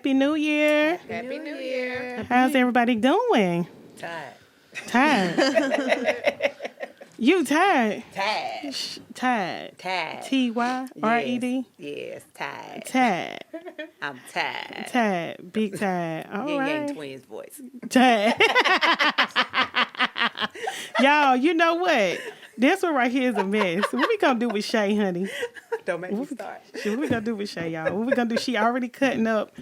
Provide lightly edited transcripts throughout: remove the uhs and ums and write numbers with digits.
Happy New Year. Happy New Year. How's everybody doing? Tired. Tired. You tired? Tired. Tired. Tired. T-Y-R-E-D? Yes, tired. Tired. I'm tired. Tired. Big tired. All Yin Yang right. Twins voice. Tired. Y'all, you know what? This one right here is a mess. What we gonna do with Shay, honey? Don't make me start. What we gonna do with Shay, y'all? What we gonna do? She already cutting up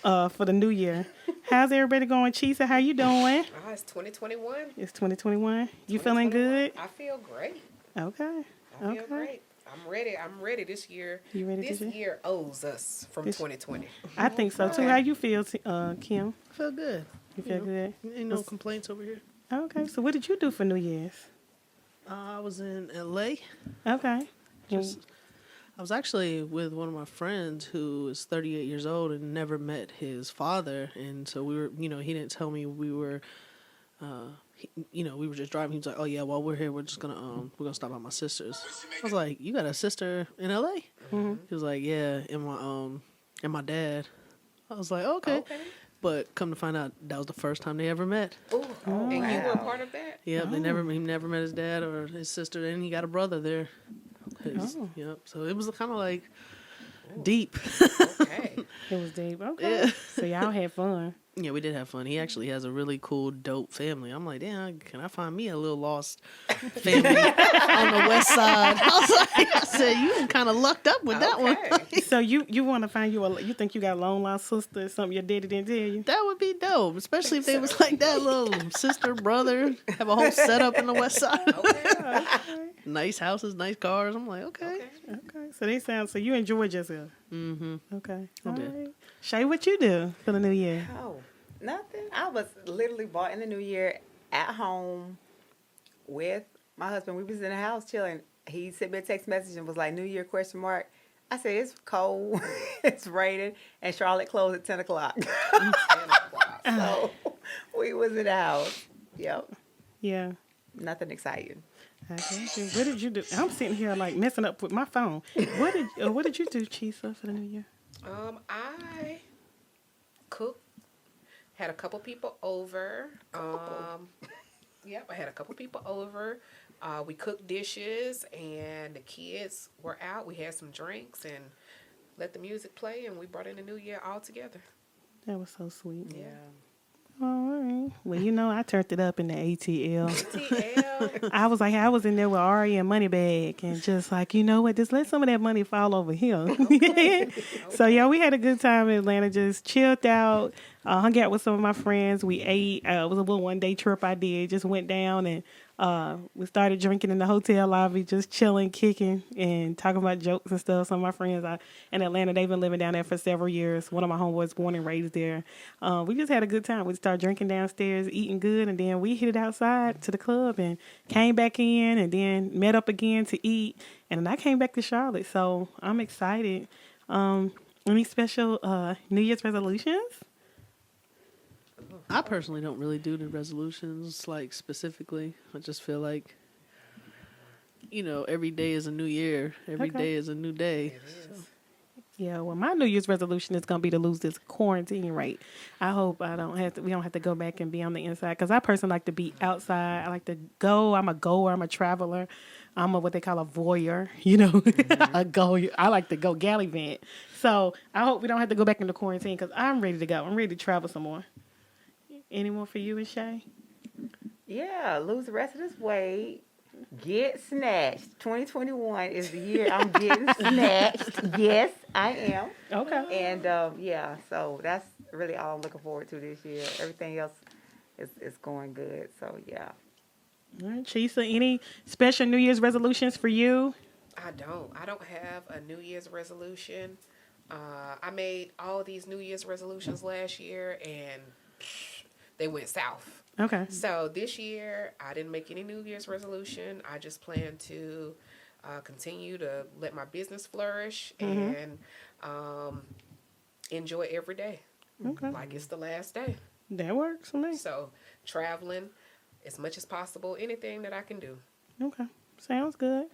for the new year. How's everybody going, Chisa? How you doing? It's 2021. It's 2021. You feeling good? I feel great. Okay. I feel great. I'm ready. I'm ready this year. You ready this this year? year owes us from 2020. I think so too. Okay. How you feel, Kim? I feel good. You feel good? Ain't no complaints over here. Okay. So what did you do for New Year's? I was in LA. Okay. I was actually with one of my friends who is 38 years old and never met his father, and so we were, he didn't tell me we were, we were just driving. He was like, "Oh yeah, while we're here, we're gonna stop by my sister's." I was like, "You got a sister in LA?" Mm-hmm. He was like, "Yeah, and my dad." I was like, "Okay." But come to find out, that was the first time they ever met. Ooh, and you were a part of that? Yep, he never met his dad or his sister, and he got a brother there. Yep. So it was kind of like deep. Okay. It was deep. Okay. Yeah. So y'all had fun. Yeah, we did have fun. He actually has a really cool, dope family. I'm like, damn, can I find me a little lost family on the west side? I said, you kind of lucked up with that one. So you want to find you think you got a long lost sister or something your daddy didn't tell you? That would be dope, especially if they was like that little sister, brother, have a whole setup in the west side. Okay. Nice houses, nice cars. I'm like, okay. So you enjoyed yourself. Mm-hmm. Okay. I All did. right. Shay, what you do for the new year? Oh, nothing. I was literally bought in the new year at home with my husband. We was in the house chilling. He sent me a text message and was like, "New Year question mark." I said, "It's cold, it's raining, and Charlotte closed at 10 o'clock." So we was in the house. Yep. Yeah. Nothing exciting. Okay. What did you do? I'm sitting here like messing up with my phone. What did you do, Chisa, for the new year? I cooked. Had a couple people over. Yep, I had a couple people over. We cooked dishes, and the kids were out. We had some drinks and let the music play, and we brought in the new year all together. That was so sweet. Yeah. All right. Well, I turned it up in the ATL. ATL. I was in there with Ari and Moneybag and just like, you know what, just let some of that money fall over here. So, yeah, we had a good time in Atlanta, just chilled out, hung out with some of my friends. We ate. It was a little one-day trip I did. Just went down and we started drinking in the hotel lobby, just chilling, kicking, and talking about jokes and stuff. Some of my friends in Atlanta, they've been living down there for several years. One of my homeboys born and raised there. We just had a good time. We started drinking downstairs, eating good, and then we headed outside to the club and came back in and then met up again to eat. And then I came back to Charlotte, so I'm excited. Any special New Year's resolutions? I personally don't really do the resolutions, like, specifically. I just feel like, every day is a new year. Every day is a new day. Yeah, well, my New Year's resolution is going to be to lose this quarantine rate. I hope we don't have to go back and be on the inside, because I personally like to be outside. I like to go. I'm a goer. I'm a traveler. I'm what they call a voyeur, a goer. I like to go gallivant. So I hope we don't have to go back into quarantine, because I'm ready to go. I'm ready to travel some more. Any more for you and Shay? Yeah, lose the rest of this weight. Get snatched. 2021 is the year I'm getting snatched. Yes, I am. Okay. And so that's really all I'm looking forward to this year. Everything else is going good. So yeah. All right, Chisa, any special New Year's resolutions for you? I don't have a New Year's resolution. I made all these New Year's resolutions last year, and they went south. Okay. So this year, I didn't make any New Year's resolution. I just plan to continue to let my business flourish and enjoy every day. Okay. Like it's the last day. That works for me. So traveling as much as possible, anything that I can do. Okay. Sounds good.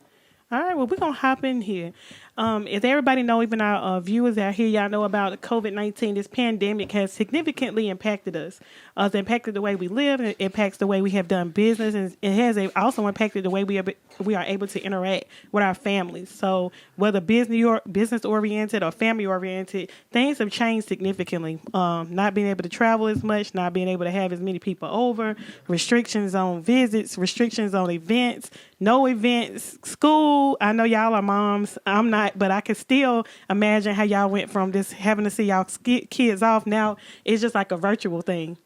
All right, well, we're going to hop in here. As everybody know, even our viewers out here, y'all know about COVID-19. This pandemic has significantly impacted us. It's impacted the way we live. It impacts the way we have done business. And it has also impacted the way we are able to interact with our families. So whether business-oriented or family-oriented, things have changed significantly. Not being able to travel as much, not being able to have as many people over, restrictions on visits, restrictions on events, no events, school. I know y'all are moms. I'm not, but I can still imagine how y'all went from just having to see y'all kids off. Now it's just like a virtual thing.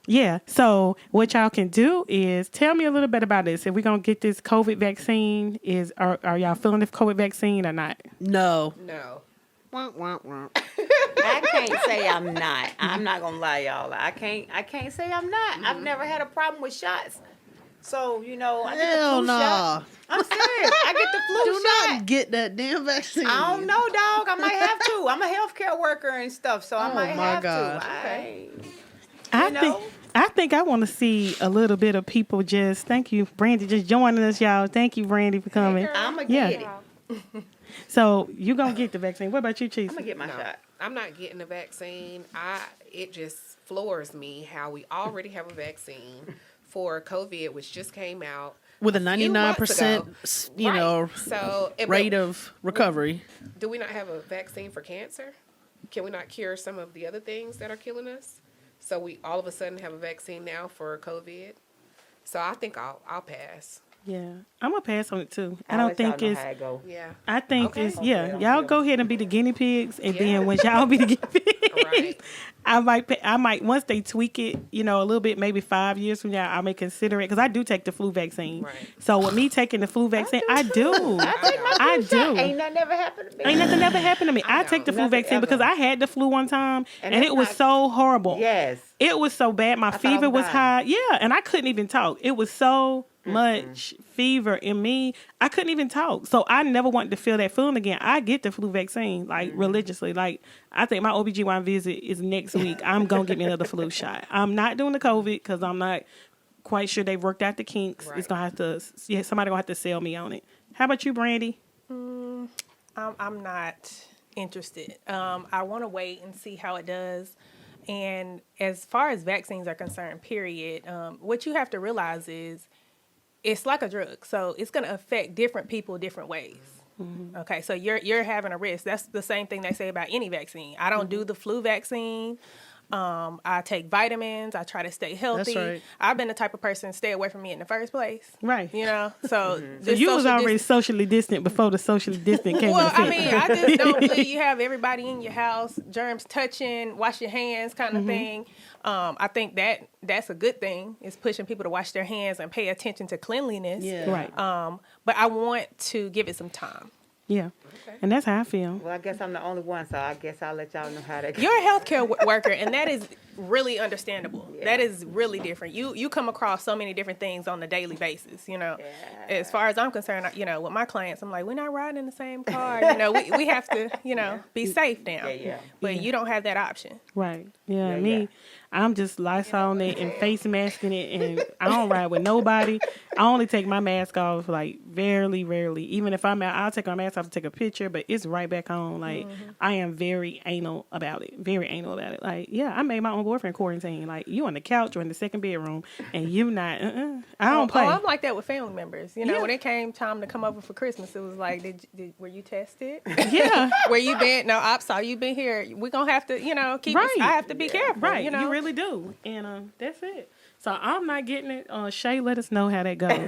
Yeah. So what y'all can do is tell me a little bit about this. If we're going to get this COVID vaccine, are y'all feeling the COVID vaccine or not? No. No. I can't say I'm not. I'm not gonna lie, y'all. I can't say I'm not. I've never had a problem with shots. So, I get the Hell flu nah. shot. I'm serious. I get the flu Do shot. not get that damn vaccine. I don't know, dog. I might have to. I'm a healthcare worker and stuff, so I might my have God. to. I think I want to see a little bit of people just, thank you, Brandy, just joining us, y'all. Thank you, Brandy, for coming. I'm going to Yeah. get it. So you going to get the vaccine. What about you, Cheese? I'm going to get my shot. I'm not getting the vaccine. It just floors me how we already have a vaccine for COVID, which just came out With a few months 99%, ago. Right. So, rate of recovery. Do we not have a vaccine for cancer? Can we not cure some of the other things that are killing us? So we all of a sudden have a vaccine now for COVID. So I think I'll pass. Yeah, I'm going to pass on it too. I I'll don't let y'all think know it's, how it go. Yeah. I think Okay. it's, yeah, Okay, y'all I'm go ahead and be the guinea pigs. And Yeah. then when y'all be the guinea pigs, Right. I might, once they tweak it, a little bit, maybe 5 years from now, I may consider it. Because I do take the flu vaccine. Right. So with me taking the flu vaccine, I do. I take my I flu shot. do. Ain't nothing ever happened to me. Ain't nothing ever happened to me. I take the flu Nothing vaccine because ever. I had the flu one time, And and that's it was not- so horrible. Yes. It was so bad. My thought I fever was was high. Yeah, and I couldn't even talk. It was so much fever in me. I couldn't even talk. So I never wanted to feel that feeling again. I get the flu vaccine, like, religiously. Like, I think my OBGYN visit is next week. I'm going to get me another flu shot. I'm not doing the COVID because I'm not quite sure they've worked out the kinks. Right. It's going to have to, somebody going to have to sell me on it. How about you, Brandy? I'm not interested. I want to wait and see how it does. And as far as vaccines are concerned, period, what you have to realize is it's like a drug. So it's going to affect different people different ways. Okay, so you're having a risk. That's the same thing they say about any vaccine. I don't do the flu vaccine. I take vitamins. I try to stay healthy. right. I've been the type of person to stay away from me in the first place. Right. So So this you was social already dis- socially distant before the socially distant came Well, into I effect. mean, I just don't believe you have everybody in your house, germs touching, wash your hands kind of thing. I think that's a good thing. It's pushing people to wash their hands and pay attention to cleanliness. Yeah. Right. But I want to give it some time. Yeah. And that's how I feel. Well, I guess I'm the only one, so I guess I'll let y'all know how that goes. You're a healthcare worker, and that is really understandable. Yeah. That is really different. You come across so many different things on a daily basis. As far as I'm concerned, with my clients, I'm like, we're not riding in the same car. We have to, be safe now. Yeah. But you don't have that option. Right. Yeah. Yeah, Me, yeah. I'm just Lysol it and face masking it, and I don't ride with nobody. I only take my mask off like very rarely. Even if I'm out, I'll take my mask off to take a picture, but it's right back on. Like I am very anal about it. Very anal about it. Like, yeah, I made my own boyfriend quarantine. Like, you on the couch or in the second bedroom, and you not. I don't play. Oh, I'm like that with family members. When it came time to come over for Christmas, it was like, were you tested? Yeah. Where you been? No, I saw you been here. We're going to have to, keep Right. I have to be careful. Right, you really do, and that's it. So I'm not getting it. Shay, let us know how that goes.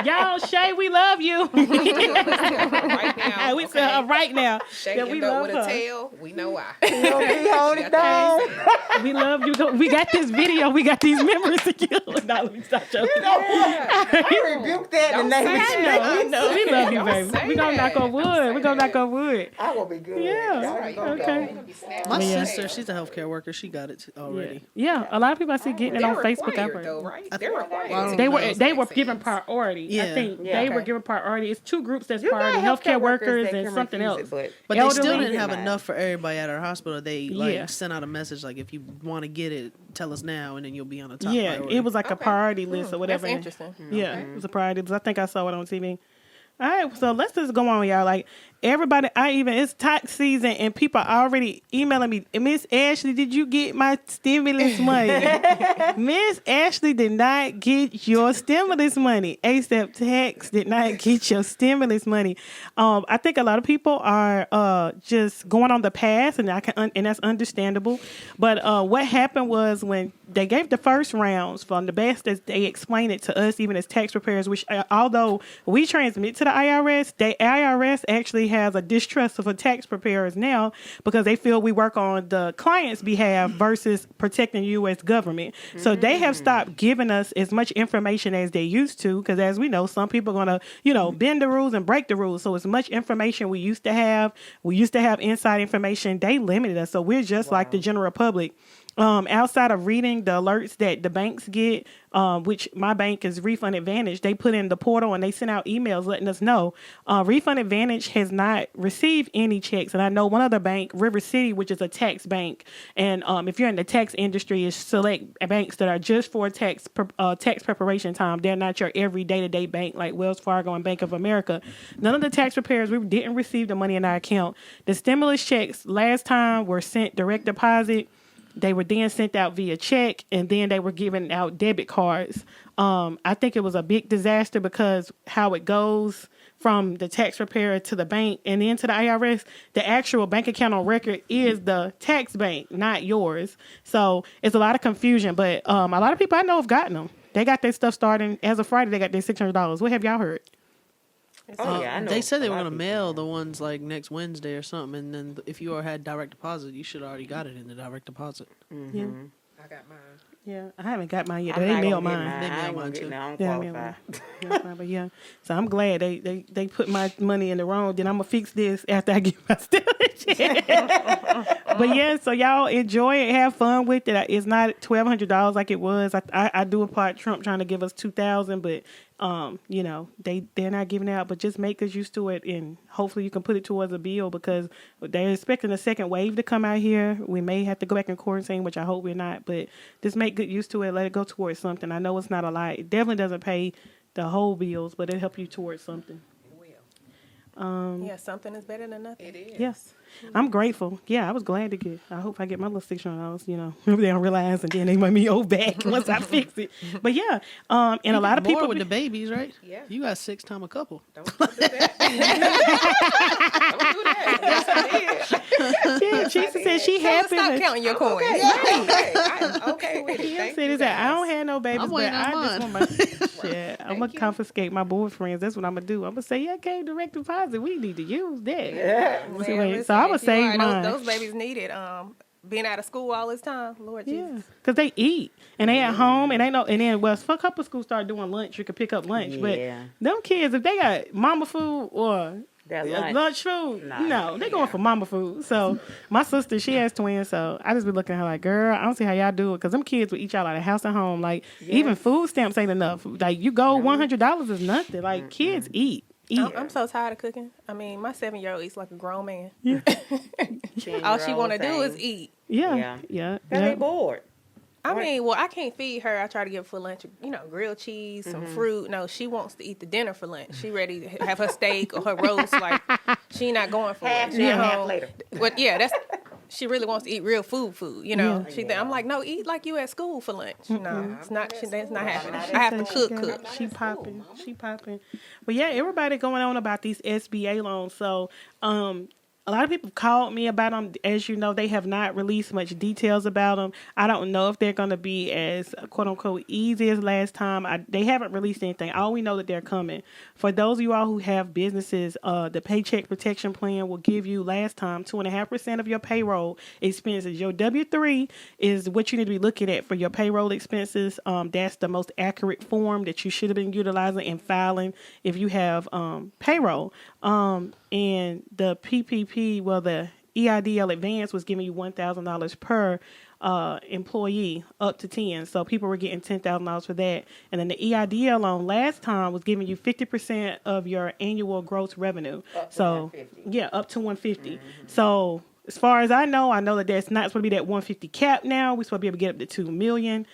Y'all, Shay, we love you. Right now. We tell her right now Shay that we end up love with her. a tail. We know why. Hold it down. We love you. We got this video. We got these memories to kill. No, let me stop joking. I rebuke that in the Don't name of say Jesus. that. No, we love you, Don't baby. say We gonna knock that. on wood. Don't say We gonna that. knock on wood. I will be good. Yeah. Y'all Right. gonna Okay. You're gonna be snapping My on the sister, tail. she's a healthcare worker. She got it already. Yeah, a lot of people I see getting it They're on Facebook. required, though, right? They're required. Well, to They get were those they were vaccines. given priority. I Yeah. think Yeah. they were Okay. given priority. It's two groups that's You got priority: healthcare workers that and can something refuse else. it, But they still Elderly. didn't have Yeah. enough for everybody at our hospital. They Yeah. sent out a message like, if you want to get it, tell us now, and then you'll be on the top. Yeah, priority. it was like a Okay. priority list or whatever. That's interesting. Yeah, it was a priority list. I think I saw it on TV. All right, so let's just go on, y'all. Like everybody, it's tax season, and people are already emailing me. Miss Ashley, did you get my stimulus money? Miss Ashley did not get your stimulus money. ASAP Tax did not get your stimulus money. I think a lot of people are just going on the path, and and that's understandable. But what happened was when they gave the first rounds, from the best as they explained it to us, even as tax preparers, which although we transmit to the IRS, the IRS actually has a distrust of tax preparers now because they feel we work on the client's behalf versus protecting U.S. government. So they have stopped giving us as much information as they used to, because as we know, some people are going to, bend the rules and break the rules. So as much information we used to have inside information, they limited us. So we're just like the general public. Outside of reading the alerts that the banks get, which my bank is Refund Advantage, they put in the portal and they send out emails letting us know. Refund Advantage has not received any checks. And I know one other bank, River City, which is a tax bank. And if you're in the tax industry, it's select banks that are just for tax preparation time. They're not your every day-to-day bank like Wells Fargo and Bank of America. None of the tax preparers, we didn't receive the money in our account. The stimulus checks last time were sent direct deposit. They were then sent out via check, and then they were giving out debit cards. I think it was a big disaster because how it goes from the tax preparer to the bank and then to the IRS, the actual bank account on record is the tax bank, not yours. So it's a lot of confusion, but a lot of people I know have gotten them. They got their stuff starting. As of Friday, they got their $600. What have y'all heard? I know. They said they a were lot going of to people mail have. the ones like next Wednesday or something, and then if you had direct deposit, you should already got it in the direct deposit. Yeah. I got mine. Yeah, I haven't got mine yet. I'm They not mailed gonna get mine. They I mailed ain't mine gonna get too. no, I don't Yeah, mail qualify. mine. But yeah, so I'm glad they put my money in the wrong. Then I'm gonna fix this after I get my stimulus. But yeah, so y'all enjoy it, have fun with it. It's not $1,200 like it was. I do applaud Trump trying to give us $2,000, but they're not giving out. But just make us used to it, and hopefully you can put it towards a bill because they're expecting a second wave to come out here. We may have to go back in quarantine, which I hope we're not. But just make good use to it. Let it go towards something. I know it's not a lot. It definitely doesn't pay the whole bills, but it'll help you towards something. It will. Yeah, something is better than nothing. It is. Yes. I'm grateful. Yeah, I was glad to get. I hope I get my little $600. They don't realize, and then they make me owe back once I fix it. But yeah, and a lot of More people with the babies, right? Yeah. You got 6 times a couple. Don't do that. Don't do that. Yes, I did. Yeah, Teresa said she Tell her happy. stop with- counting your coins. Okay. I'm okay with it. Yeah, Thank said you is that I guys. don't have no babies, I'm but waiting on I just mine. want my shit. I'm gonna you. confiscate my boyfriends. That's what I'm gonna do. I'm gonna say, yeah, okay, direct deposit. We need to use that. Yeah. Man, So listen, I would if you save are, mine. Those babies needed being out of school all this time. Lord Yeah, Jesus. because they eat and they at home and they know. And then, well, if a couple schools start doing lunch, you can pick up lunch. Yeah. But them kids, if they got mama food or That lunch food, Nah. no, they going for mama food. So my sister, she has twins, so I just be looking at her like, girl, I don't see how y'all do it because them kids will eat y'all out of house and home. Like even food stamps ain't enough. Like you go $100 is nothing. Like kids eat. I'm so tired of cooking. I mean, my 7-year-old eats like a grown man. Yeah. All she want to do is eat. Yeah. Cause they bored. I mean, well, I can't feed her. I try to give her for lunch, grilled cheese, some fruit. No, she wants to eat the dinner for lunch. She ready to have her steak or her roast. Like, she not going for Half it. She now, at half home. later. But yeah, she really wants to eat real food. Yeah. I'm like, no, eat like you at school for lunch. No, it's not. That's not happening. Not I have to So cook. She popping. She popping. But yeah, everybody going on about these SBA loans. So, a lot of people called me about them. As you know, they have not released much details about them. I don't know if they're going to be as quote unquote easy as last time. They haven't released anything. All we know that they're coming. For those of you all who have businesses, the Paycheck Protection Plan will give you last time 2.5% of your payroll expenses. Your W-3 is what you need to be looking at for your payroll expenses. That's the most accurate form that you should have been utilizing and filing if you have payroll. And the PPP, well, the EIDL Advance was giving you $1,000 per employee up to 10. So people were getting $10,000 for that. And then the EIDL loan last time was giving you 50% of your annual gross revenue. Up to So 150. yeah, up to 150. So as far as I know that that's not supposed to be that 150 cap now. We're supposed to be able to get up to 2 million.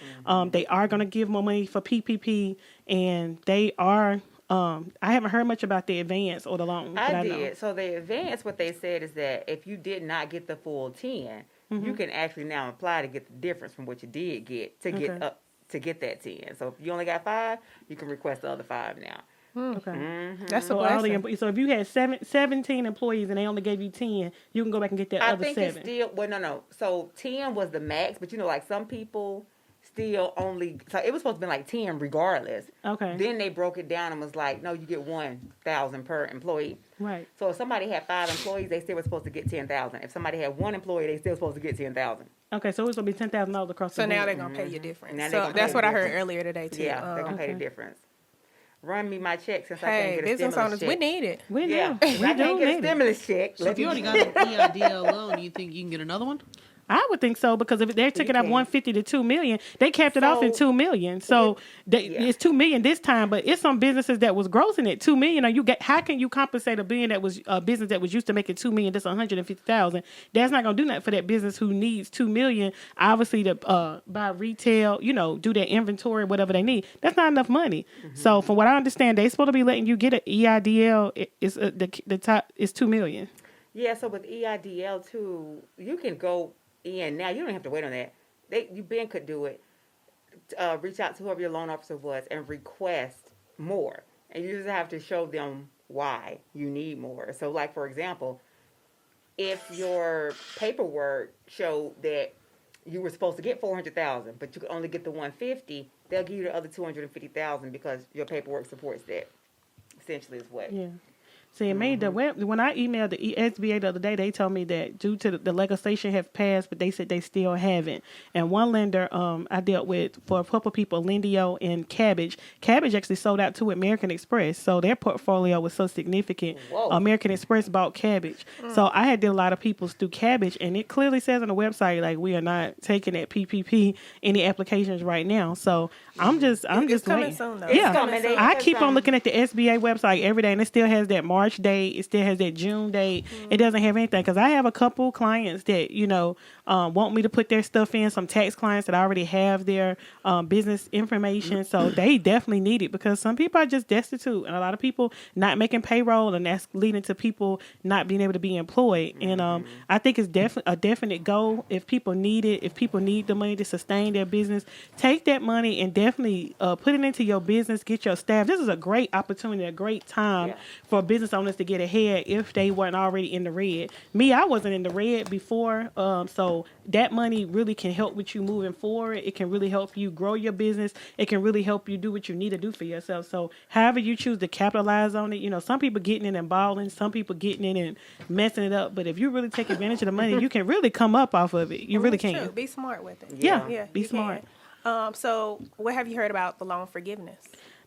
They are going to give more money for PPP, and they are I haven't heard much about the advance or the loan. But I I know. did. So the advance, what they said is that if you did not get the full 10, you can actually now apply to get the difference from what you did get to get Okay. up to get that 10. So if you only got 5, you can request the other 5 now. Okay. That's a So, all the blessing. so if you had 17 employees and they only gave you 10, you can go back and get that I other think 7. it's still no. So 10 was the max, but like some people still only, so it was supposed to be like 10 regardless. Okay. Then they broke it down and was like, no, you get 1,000 per employee. Right. So if somebody had 5 employees, they still were supposed to get 10,000. If somebody had 1 employee, they still supposed to get 10,000. Okay, so it's gonna be $10,000 across the So board. now they're gonna pay you different. Now they So gonna pay that's the what I heard difference. earlier today too. Yeah, they're gonna pay Okay. the difference. Run me my check since I Hey, can't get a business stimulus owners, check. we need it. We do. Yeah, We I can't do get a need it. stimulus check. So if you already got an EIDL loan, you think you can get another one? I would think so because if they took it out can. 150 to 2 million, they capped it off in So- 2 million. So Yeah. it's 2 million this time, but it's some businesses that was grossing at 2 million. Or how can you compensate a billion that was a business that was used to making 2 million? That's 150,000. That's not gonna do nothing for that business who needs 2 million. Obviously to buy retail, do their inventory, whatever they need. That's not enough money. So from what I understand, they supposed to be letting you get an EIDL. It's the top is 2 million. Yeah, so with EIDL too, you can go in now. You don't have to wait on that. Ben could do it. Reach out to whoever your loan officer was and request more, and you just have to show them why you need more. So, like for example, if your paperwork showed that you were supposed to get 400,000, but you could only get the 150, they'll give you the other 250,000 because your paperwork supports that. Essentially, is what. Yeah. See, it made the when I emailed the SBA the other day, they told me that due to the legislation have passed, but they said they still haven't. And one lender I dealt with for a couple of people, Lindio and Cabbage. Cabbage actually sold out to American Express, so their portfolio was so significant. Whoa. American Express bought Cabbage, so I had did a lot of people's through Cabbage, and it clearly says on the website like we are not taking that PPP any applications right now. So I'm It's just coming waiting. soon though. Yeah. It's coming soon. I keep on looking at the SBA website every day, and it still has that March date. It still has that June date. It doesn't have anything because I have a couple clients that want me to put their stuff in. Some tax clients that already have their business information, so they definitely need it because some people are just destitute, and a lot of people not making payroll, and that's leading to people not being able to be employed. And I think it's definitely a definite goal if people need it. If people need the money to sustain their business, take that money and definitely put it into your business. Get your staff. This is a great opportunity, a great time for business owners to get ahead if they weren't already in the red. Me, I wasn't in the red before, so that money really can help with you moving forward. It can really help you grow your business. It can really help you do what you need to do for yourself. So however you choose to capitalize on it, some people getting in and balling, some people getting in and messing it up. But if you really take advantage of the money, you can really come up off of it. You really True. can. Be smart with it. Yeah, be you smart. can. So what have you heard about the loan forgiveness?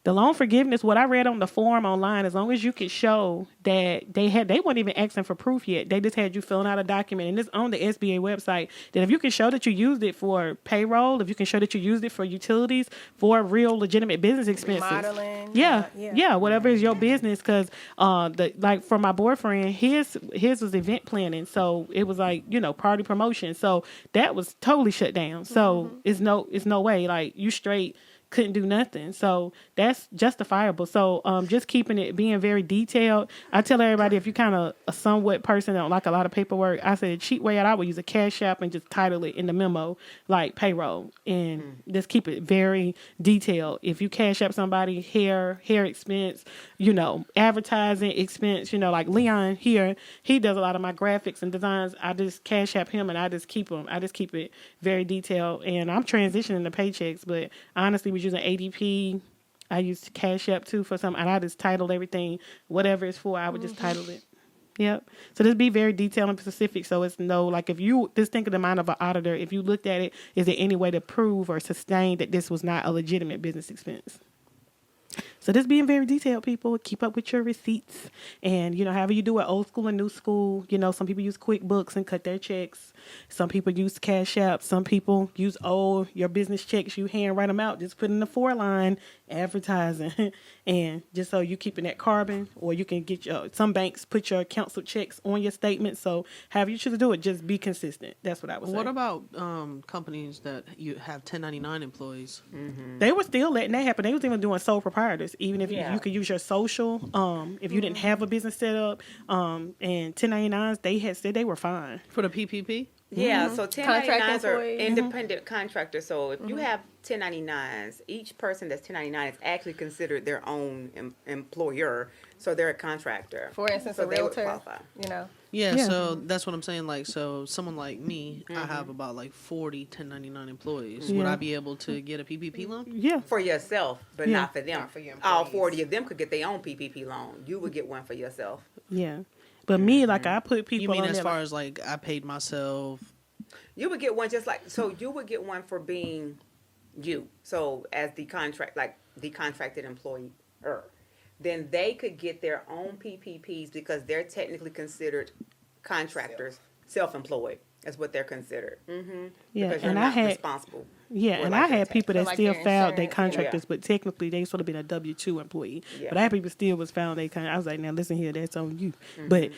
The loan forgiveness, what I read on the form online, as long as you could show that they weren't even asking for proof yet. They just had you filling out a document, and it's on the SBA website, that if you can show that you used it for payroll, if you can show that you used it for utilities, for real legitimate business expenses. Remodeling. Yeah, whatever is your business. Because like for my boyfriend, his was event planning, so it was like party promotion, so that was totally shut down. So it's no way, like you straight couldn't do nothing. So that's justifiable. So just keeping it, being very detailed. I tell everybody, if you kind of a somewhat person that don't like a lot of paperwork, I say the cheap way out, I would use a Cash App and just title it in the memo like payroll, and just keep it very detailed. If you Cash App somebody hair expense, advertising expense, like Leon here, he does a lot of my graphics and designs. I just Cash App him and I just keep them. I just keep it very detailed, and I'm transitioning to paychecks, but honestly, using ADP. I used Cash App too for some, and I just titled everything, whatever it's for, I would just title it. Yep. So just be very detailed and specific. So it's if you just think of the mind of an auditor, if you looked at it, is there any way to prove or sustain that this was not a legitimate business expense? So just being very detailed, people. Keep up with your receipts. And, however you do it, old school and new school. Some people use QuickBooks and cut their checks. Some people use Cash App. Some people use your business checks. You handwrite them out. Just put in the 4-line advertising. And just so you keeping that carbon, or you can get some banks put your council checks on your statement. So however you choose to do it, just be consistent. That's what I would say. What about companies that you have 1099 employees? They were still letting that happen. They was even doing sole proprietors. hours, even if Yeah. you could use your social. If you didn't have a business set up, and 1099s, they had said they were fine. For the PPP? Yeah, so 1099s are employees. independent contractors. So if you have 1099s, each person that's 1099 is actually considered their own employer. So they're a contractor. For instance, So a they would realtor, qualify. you know. Yeah, Yeah. so that's what I'm saying. Like, so someone like me, I have about like 40 1099 employees. Would Yeah. I be able to get a PPP loan? Yeah. For yourself, but Yeah. not for them. Not for your All employees. 40 of them could get their own PPP loan. You would get one for yourself. Yeah. But me, like, I put people You mean on as there, far like- as like I paid myself? You would get one just like, so you would get one for being you. So as the contracted employer. Then they could get their own PPPs because they're technically considered contractors, self-employed. That's what they're considered. Mm-hmm. Yeah, Because you're and I not had- responsible. Yeah, for and like I their had tax. people that like still their filed their insurance, contractors, yeah. but technically they supposed to be a W-2 employee. Yeah. But I had people still was found they I was like, now listen here, that's on you. But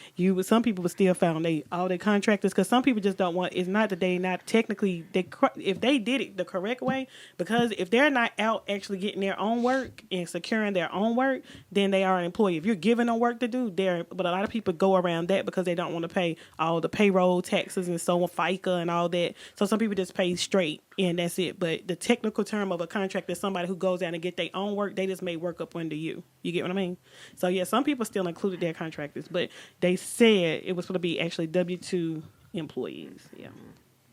some people were still found all their contractors because some people just don't want. It's not that they not technically if they did it the correct way, because if they're not out actually getting their own work and securing their own work, then they are an employee. If you're giving them work to do, but a lot of people go around that because they don't want to pay all the payroll taxes and so on, FICA and all that. So some people just pay straight and that's it. But the technical term of a contract is somebody who goes out and get their own work. They just may work up under you. You get what I mean? So yeah, some people still included their contractors, but they said it was going to be actually W-2 employees. Yeah.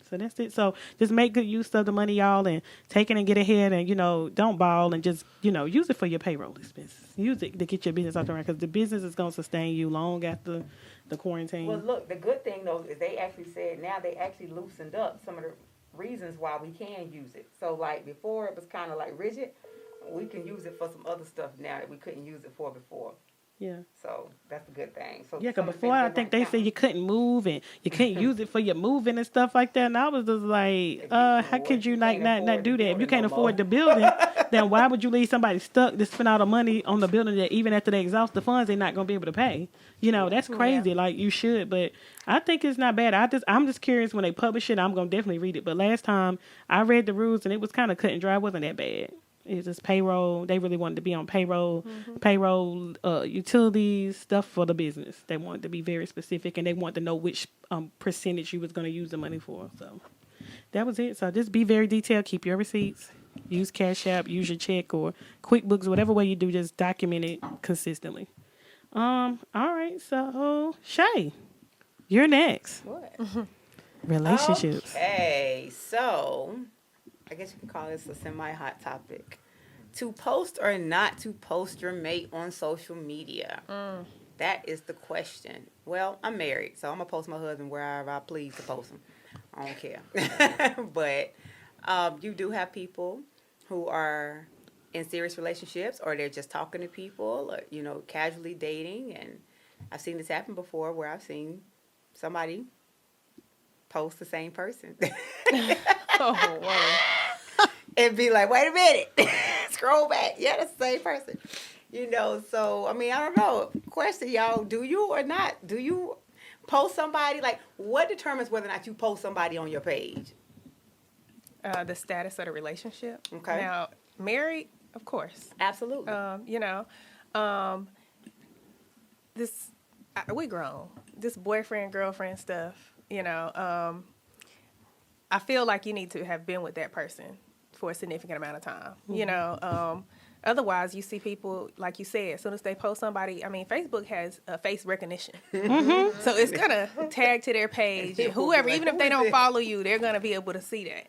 So that's it. So just make good use of the money, y'all, and take it and get ahead, and don't ball and just use it for your payroll expenses. Use it to get your business out the right, because the business is going to sustain you long after the quarantine. Well, look, the good thing, though, is they actually said now they actually loosened up some of the reasons why we can use it. So, like, before it was kind of like rigid. We can use it for some other stuff now that we couldn't use it for before. Yeah. So, that's a good thing. So Yeah, some because of the before things I that think weren't they said counting. you couldn't move and you couldn't use it for your moving and stuff like that. And I was just like, how could you not do that? If you can't afford the building, then why would you leave somebody stuck to spend all the money on the building that even after they exhaust the funds, they're not going to be able to pay? That's crazy. Like, you should. But I think it's not bad. I'm just curious when they publish it. I'm going to definitely read it. But last time I read the rules and it was kind of cut and dry. It wasn't that bad. It was just payroll. They really wanted to be on payroll, utilities, stuff for the business. They wanted to be very specific, and they wanted to know which percentage you was going to use the money for. So that was it. So just be very detailed. Keep your receipts. Use Cash App. Use your check or QuickBooks. Whatever way you do, just document it consistently. All right. So Shay, you're next. What? Relationships. Okay, so I guess you can call this a semi-hot topic. To post or not to post your mate on social media? That is the question. Well, I'm married, so I'm going to post my husband wherever I please to post him. I don't care. But you do have people who are in serious relationships, or they're just talking to people, or, casually dating. And I've seen this happen before where I've seen somebody post the same person. Oh, whoa. And be like, wait a minute, scroll back. Yeah, that's the same person. So, I don't know. Question, y'all, do you or not? Do you post somebody? Like, what determines whether or not you post somebody on your page? The status of the relationship. Okay. Now, married, of course. Absolutely. We grown. This boyfriend, girlfriend stuff, I feel like you need to have been with that person for a significant amount of time, otherwise you see people, like you said, as soon as they post somebody, Facebook has face recognition. So it's going to tag to their page, and whoever, Like, even if who they is don't this? follow you, they're going to be able to see that.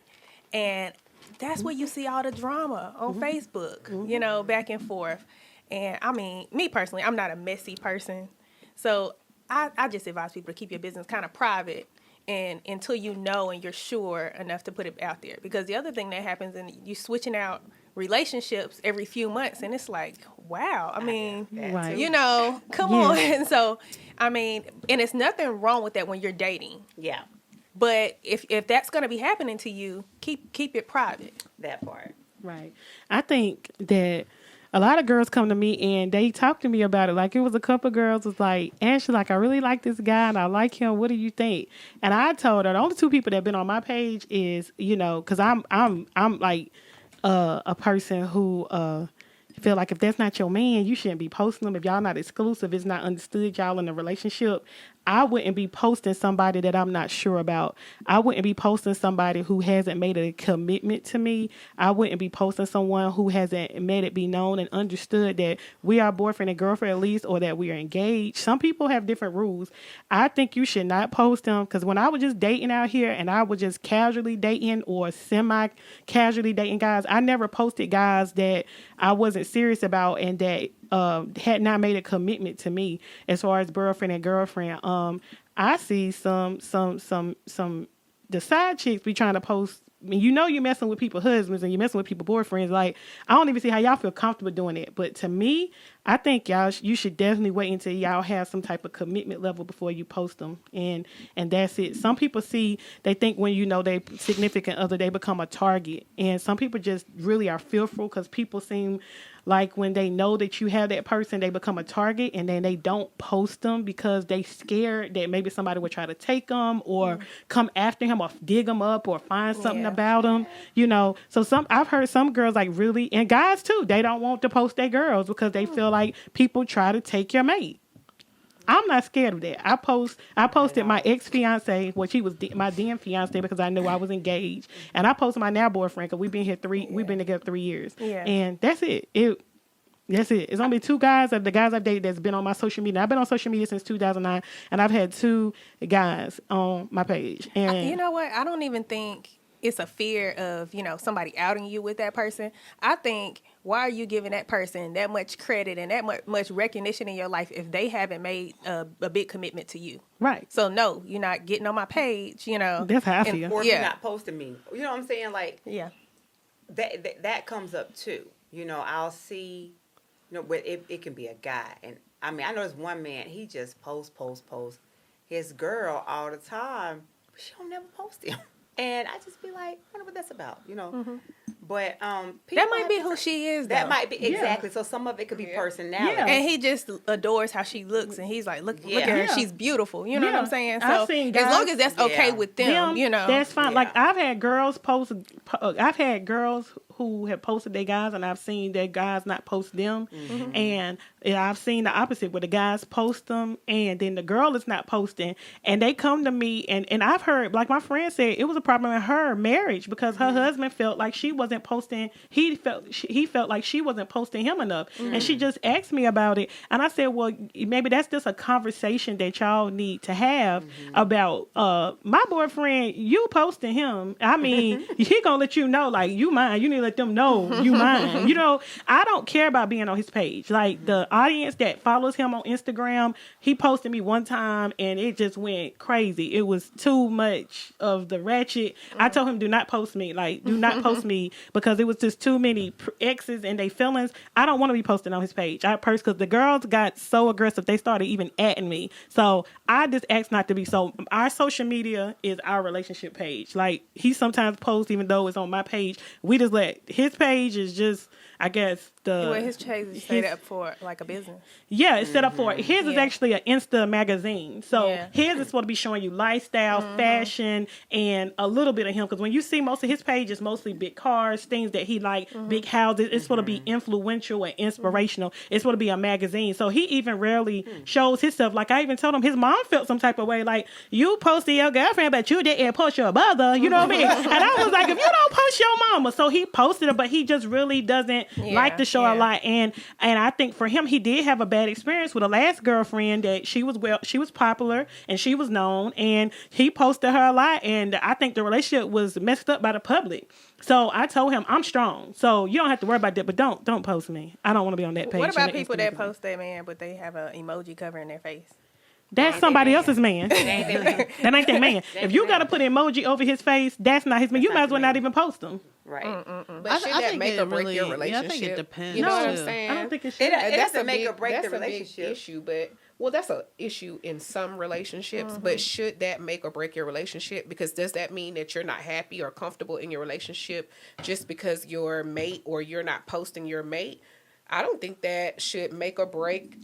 And that's where you see all the drama on Facebook, back and forth. And me personally, I'm not a messy person. So I just advise people to keep your business kind of private and until you know and you're sure enough to put it out there. Because the other thing that happens, and you switching out relationships every few months, and it's like, wow, Right. come on. So, and it's nothing wrong with that when you're dating. Yeah, But if that's going to be happening to you, keep it private. that part. Right. I think that a lot of girls come to me and they talk to me about it. Like, it was a couple of girls was like, Ashley, like, I really like this guy and I like him. What do you think? And I told her the only two people that have been on my page is, because I'm like a person who feel like if that's not your man, you shouldn't be posting them. If y'all not exclusive, it's not understood y'all in a relationship. I wouldn't be posting somebody that I'm not sure about. I wouldn't be posting somebody who hasn't made a commitment to me. I wouldn't be posting someone who hasn't made it be known and understood that we are boyfriend and girlfriend at least, or that we are engaged. Some people have different rules. I think you should not post them, because when I was just dating out here and I was just casually dating or semi-casually dating guys, I never posted guys that I wasn't serious about and that had not made a commitment to me as far as boyfriend and girlfriend. I see some the side chicks be trying to post. I mean, you're messing with people's husbands and you're messing with people's boyfriends. Like, I don't even see how y'all feel comfortable doing it. But to me, I think you should definitely wait until y'all have some type of commitment level before you post them. And that's it. Some people they think when they significant other, they become a target. And some people just really are fearful, because people seem like when they know that you have that person, they become a target, and then they don't post them because they scared that maybe somebody would try to take them or come after him or dig them up or find something about him, So I've heard some girls really, and guys too, they don't want to post their girls because they feel like people try to take your mate. I'm not scared of that. I posted my ex-fiance, which he was my then fiance, because I knew I was engaged, and I posted my now boyfriend because we've been together 3 years, and that's it. That's it. It's only 2 guys of the guys I've dated that's been on my social media. I've been on social media since 2009, and I've had 2 guys on my page. And you know what? I don't even think it's a fear of, somebody outing you with that person. I think, why are you giving that person that much credit and that much recognition in your life if they haven't made a big commitment to you? Right. So, no, you're not getting on my page, That's how I feel. Or you're not posting me. You know what I'm saying? Like, Yeah. that comes up too. I'll see, but it can be a guy. And I mean, I know there's one man, he just posts his girl all the time, but she don't never post him. And I just be like, I wonder what that's about, Mm-hmm. But That might be who she is, though. that might be exactly. So some of it could be personality. Yeah. And he just adores how she looks, and he's like, look at her, Yeah. she's beautiful. You know what I'm saying? So I've seen as guys- long as that's okay with them, that's fine. Yeah. Like, I've had girls I've had girls who have posted their guys, and I've seen their guys not post them. Mm-hmm. And I've seen the opposite, where the guys post them and then the girl is not posting, and they come to me, and I've heard, like my friend said, it was a problem in her marriage because her husband felt like she wasn't posting. He felt like she wasn't posting him enough, and she just asked me about it, and I said, well, maybe that's just a conversation that y'all need to have about my boyfriend. You posting him, I mean, he gonna let you know, like, you mine. You need to let them know you mine. I don't care about being on his page. Like, the audience that follows him on Instagram, he posted me one time and it just went crazy. It was too much of the ratchet. I told him, do not post me. Like, do not post me, because it was just too many exes and their feelings. I don't want to be posting on his page. Because the girls got so aggressive, they started even atting me. So I just asked not to be. So our social media is our relationship page. Like, he sometimes posts even though it's on my page. We just let his page is just, I guess, his page is set up for like a business. Yeah, it's set up for it. His is actually an Insta magazine. So his is supposed to be showing you lifestyle, fashion, and a little bit of him. Because when you see most of his page, it's mostly big cars, things that he like, big houses. It's supposed to be influential and inspirational. It's supposed to be a magazine. So he even rarely shows his stuff. Like, I even told him his mom felt some type of way. Like, you posted your girlfriend, but you didn't post your mother. You know what I mean? And I was like, if you don't post your mama. So he posted it, but he just really doesn't like to show a lot. And I think for him, he did have a bad experience with a last girlfriend that she was popular and she was known, and he posted her a lot, and I think the relationship was messed up by the public. So I told him, I'm strong, so you don't have to worry about that, but don't post me. I don't want to be on that page. What about people that post their man, but they have an emoji covering their face? That's somebody else's man. That ain't their man. If you got to put an emoji over his face, that's not his man. You might as well not even post him. Right. But should that make or break your relationship? I think it depends. You know what I'm too. saying? I don't think it should. It That's doesn't a make big, or break that's the a big relationship. issue, but that's an issue in some relationships. But should that make or break your relationship? Because does that mean that you're not happy or comfortable in your relationship just because your mate or you're not posting your mate? I don't think that should make or break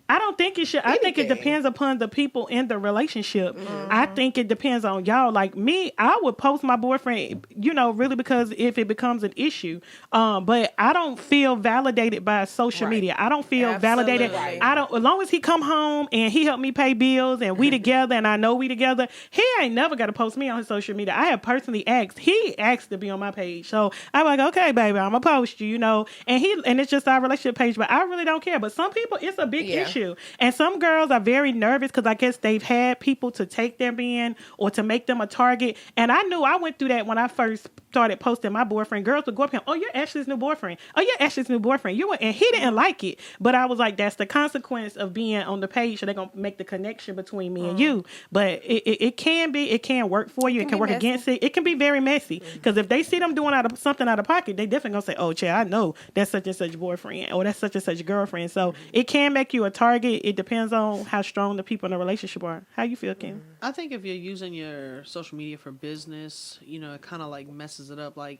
I don't think it should. I think it Anything. depends upon the people in the relationship. I think it depends on y'all. Like me, I would post my boyfriend, really because if it becomes an issue. But I don't feel validated by social Right. media. I don't feel validated. Absolutely. I don't. As long as he come home and he helped me pay bills and we together and I know we together, he ain't never got to post me on his social media. I have personally asked. He asked to be on my page, so I'm like, okay, baby, I'm gonna post you. And it's just our relationship page. But I really don't care. But some people, it's a big issue. And some girls are very nervous because I guess they've had people to take them in or to make them a target. And I knew I went through that when I first started posting my boyfriend. Girls would go up to him, oh, you're Ashley's new boyfriend. Oh, you're Ashley's new boyfriend. And he didn't like it. But I was like, that's the consequence of being on the page. So they're going to make the connection between me and you. But it can work for you. It can be work messy. against it. It can be very messy. Because if they see them doing something out of pocket, they definitely going to say, oh, Chad, I know that's such and such boyfriend or that's such and such girlfriend. So it can make you a target. It depends on how strong the people in the relationship are. How you feel, Kim? I think if you're using your social media for business, it kind of like messes it up. Like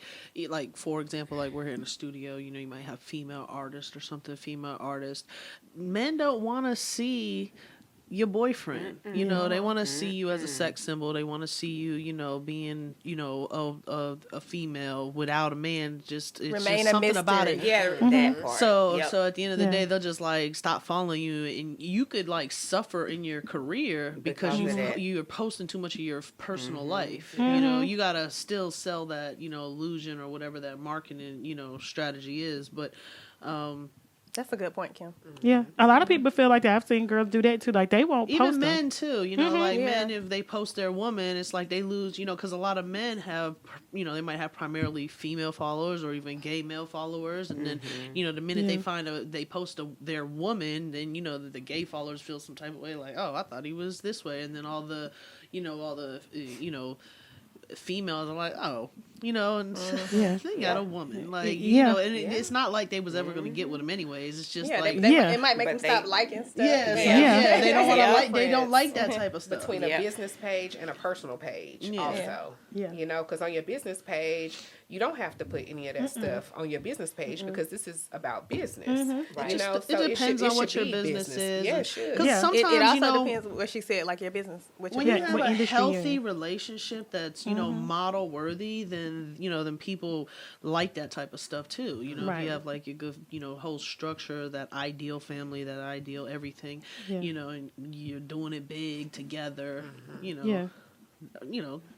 for example, like we're here in the studio, you might have female artists or something, female artist. Men don't want to see your boyfriend, they want to see you as a sex symbol. They want to see you, being, a female without a man. It's Remain just a something about mystery. it. Yeah, that part. So Yep. so at the end of the Yeah. day, they'll just like stop following you, and you could like suffer in your career because Because of that. you're posting too much of your personal life. Mm-hmm. You gotta still sell that illusion or whatever that marketing strategy is, but. That's a good point, Kim. Yeah. A lot of people feel like that. I've seen girls do that too. Like they won't post Even them. men too, Yeah. men, if they post their woman, it's like they lose, because a lot of men have, they might have primarily female followers or even gay male followers, and then, the minute they they post their woman, then the gay followers feel some type of way, like, oh, I thought he was this way, and then all the females are like, oh, and Yeah. they got a woman, like, Yeah. and it's not like they was ever going to get with him anyways. It's just Yeah, like, it might make But them stop liking stuff. yeah, Yeah. they don't want to Yeah. like, they don't like that type of stuff. Between Yeah. a business page and a personal page Yeah. also. Yeah. Because on your business page, you don't have to put any of that stuff on your business page because this is about business. Right. It So depends should on what your be business is. Yeah, it should. Because Yeah. sometimes, It also depends on what she said, like your business. What when your you Yeah, have what a industry you're healthy in. relationship that's model worthy, then then people like that type of stuff too. If Right. you have like a good whole structure, that ideal family, that ideal everything, Yeah. and you're doing it big together. Yeah.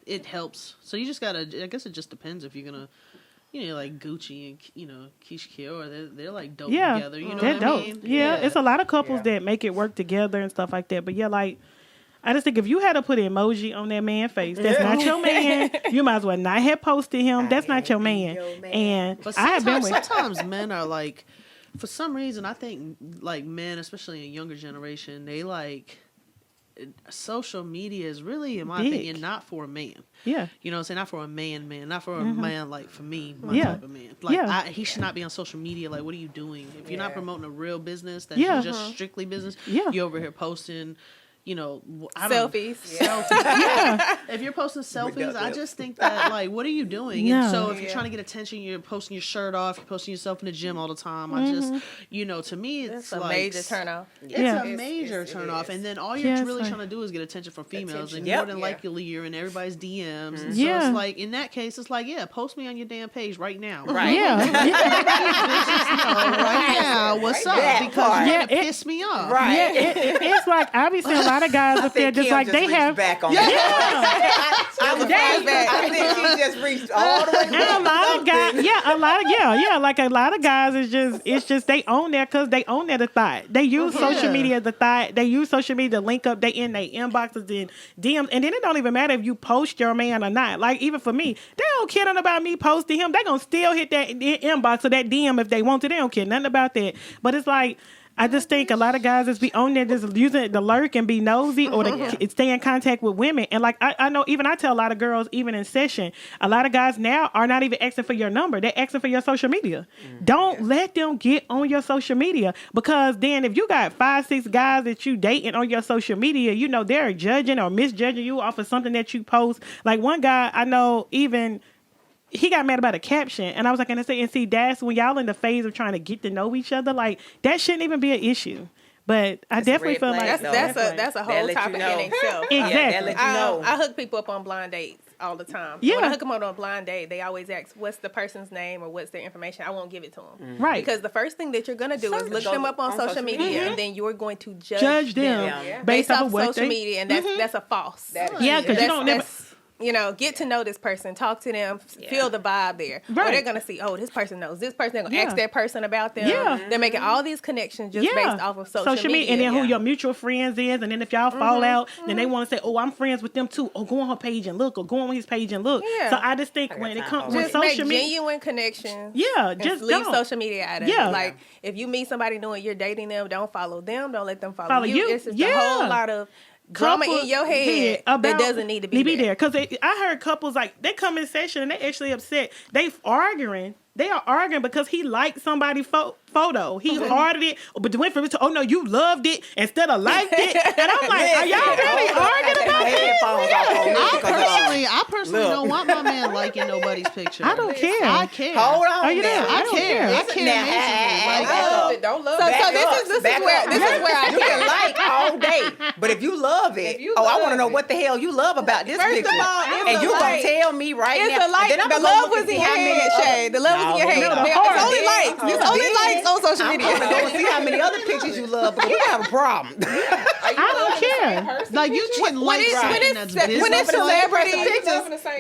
It helps. So you just gotta. I guess it just depends if you're gonna. Like Gucci and Keisha Kiora, they're like dope Yeah. together. You know They're what I dope. mean? Yeah. It's a lot of couples Yeah. that make it work together and stuff like that. But yeah, like I just think if you had to put an emoji on that man's face, that's not your man. You might as well not have posted him. That's not your man. And But I have been sometimes, with sometimes men are like, for some reason, I think like men, especially in younger generation, they like social media is really, in my Big. opinion, not for a man. yeah. You know what I'm saying? Not for a man, not for a man like for me, my Yeah. type of man. Like Yeah. he should not be on social media. Like, what are you doing? If you're not Yeah. promoting a real business that's Yeah. just strictly business, Yeah. you're over here posting. I don't- selfies. Yeah. If you're posting selfies, I Reductive. just think that, like, what are you doing? No. And so if you're trying to get attention, you're posting your shirt off, you're posting yourself in the gym all the time. I just, to me, it's That's a like major turnoff. It's Yeah. a major It turn off, is. and then all Yeah, you're it's really like- trying to do is get attention from females, Attention. and Yep. more than Yeah. likely you're in everybody's DMs. And so Yeah. it's like, in that case, it's like, yeah, post me on your damn page right now. Right. Yeah. Right now, what's up? That Because part. you're Yeah, gonna it- piss me off. Right. Yeah, it's like I be seeing a lot of guys up there think just Kim like they reached have back on Yeah. I think she just reached all the way And back. a lot of guys, like a lot of guys it's just they own that because they own that a thought. They use social Yeah. media as a thought. They use social media to link up. They in their inboxes and DMs, and then it don't even matter if you post your man or not. Like even for me, they don't care nothing about me posting him. They gonna still hit that inbox or that DM if they want to. They don't care nothing about that. But it's like. I just think a lot of guys just be on there just using it to lurk and be nosy or to stay in contact with women. And like I know even I tell a lot of girls even in session, a lot of guys now are not even asking for your number. They're asking for your social media. Don't let them get on your social media because then if you got 5-6 guys that you dating on your social media, they're judging or misjudging you off of something that you post. Like one guy I know even he got mad about a caption, and I was like, and see, that's when y'all in the phase of trying to get to know each other. Like that shouldn't even be an issue. But I definitely red feel flag, like though. That's a That whole let you topic know. in itself. Exactly. Yeah, that let you know. I hook people up on blind dates all the time. Yeah. When I hook them up on a blind date, they always ask, what's the person's name or what's their information? I won't give it to them. Right. Because the first thing that you're going to do is look Go them up on social media, Mm-hmm. and then you're going to judge them Yeah. based based off off of what social they. media, and that's a false. That is- Yeah, because you don't never. That's, get to know this person, talk to them, feel the vibe there. Or Right. they're gonna see, oh, this person knows this person. They're gonna Yeah. ask that person about them. Yeah. They're making all these connections just based off of social media. and then who yeah. your mutual friends is, and then if y'all fall out, then they want to say, "Oh, I'm friends with them too." Oh, go on her page and look, or go on his page and look. Yeah. So I just think I when got it time comes for with just make social media, genuine connections. yeah, And just leave don't. social media out of Yeah. it. Like if you meet somebody knowing you're dating them, don't follow them. Don't let them follow, Follow you. It's just a Yeah. whole lot of drama in your head that doesn't need to be there. Because I heard couples like they come in session and they actually upset. They arguing. They are arguing because he liked somebody's photo. He hearted it, but went from it to, oh no, you loved it instead of liked it. And I'm like, are y'all really arguing about this? I personally Look. don't want my man liking nobody's picture. I don't care. I care. Hold on. Oh, you now. don't? I don't care. I care Now, majorly. Like, back love up. it. Don't love So it. this is where I you can like all day, but if you love it, If you I love want to know it. what the hell you love about this First of picture, all, it's and a you gonna like. tell me right It's now. a like. And then The I'ma go love look was and in see your how many head, other- Shay. The love was in your No, head. no, the It's heart. only likes. It's only Then likes on social I'm media. gonna go and see how many other pictures you love, because we have a problem. I don't care. like you can like something that's business. when it's celebrity,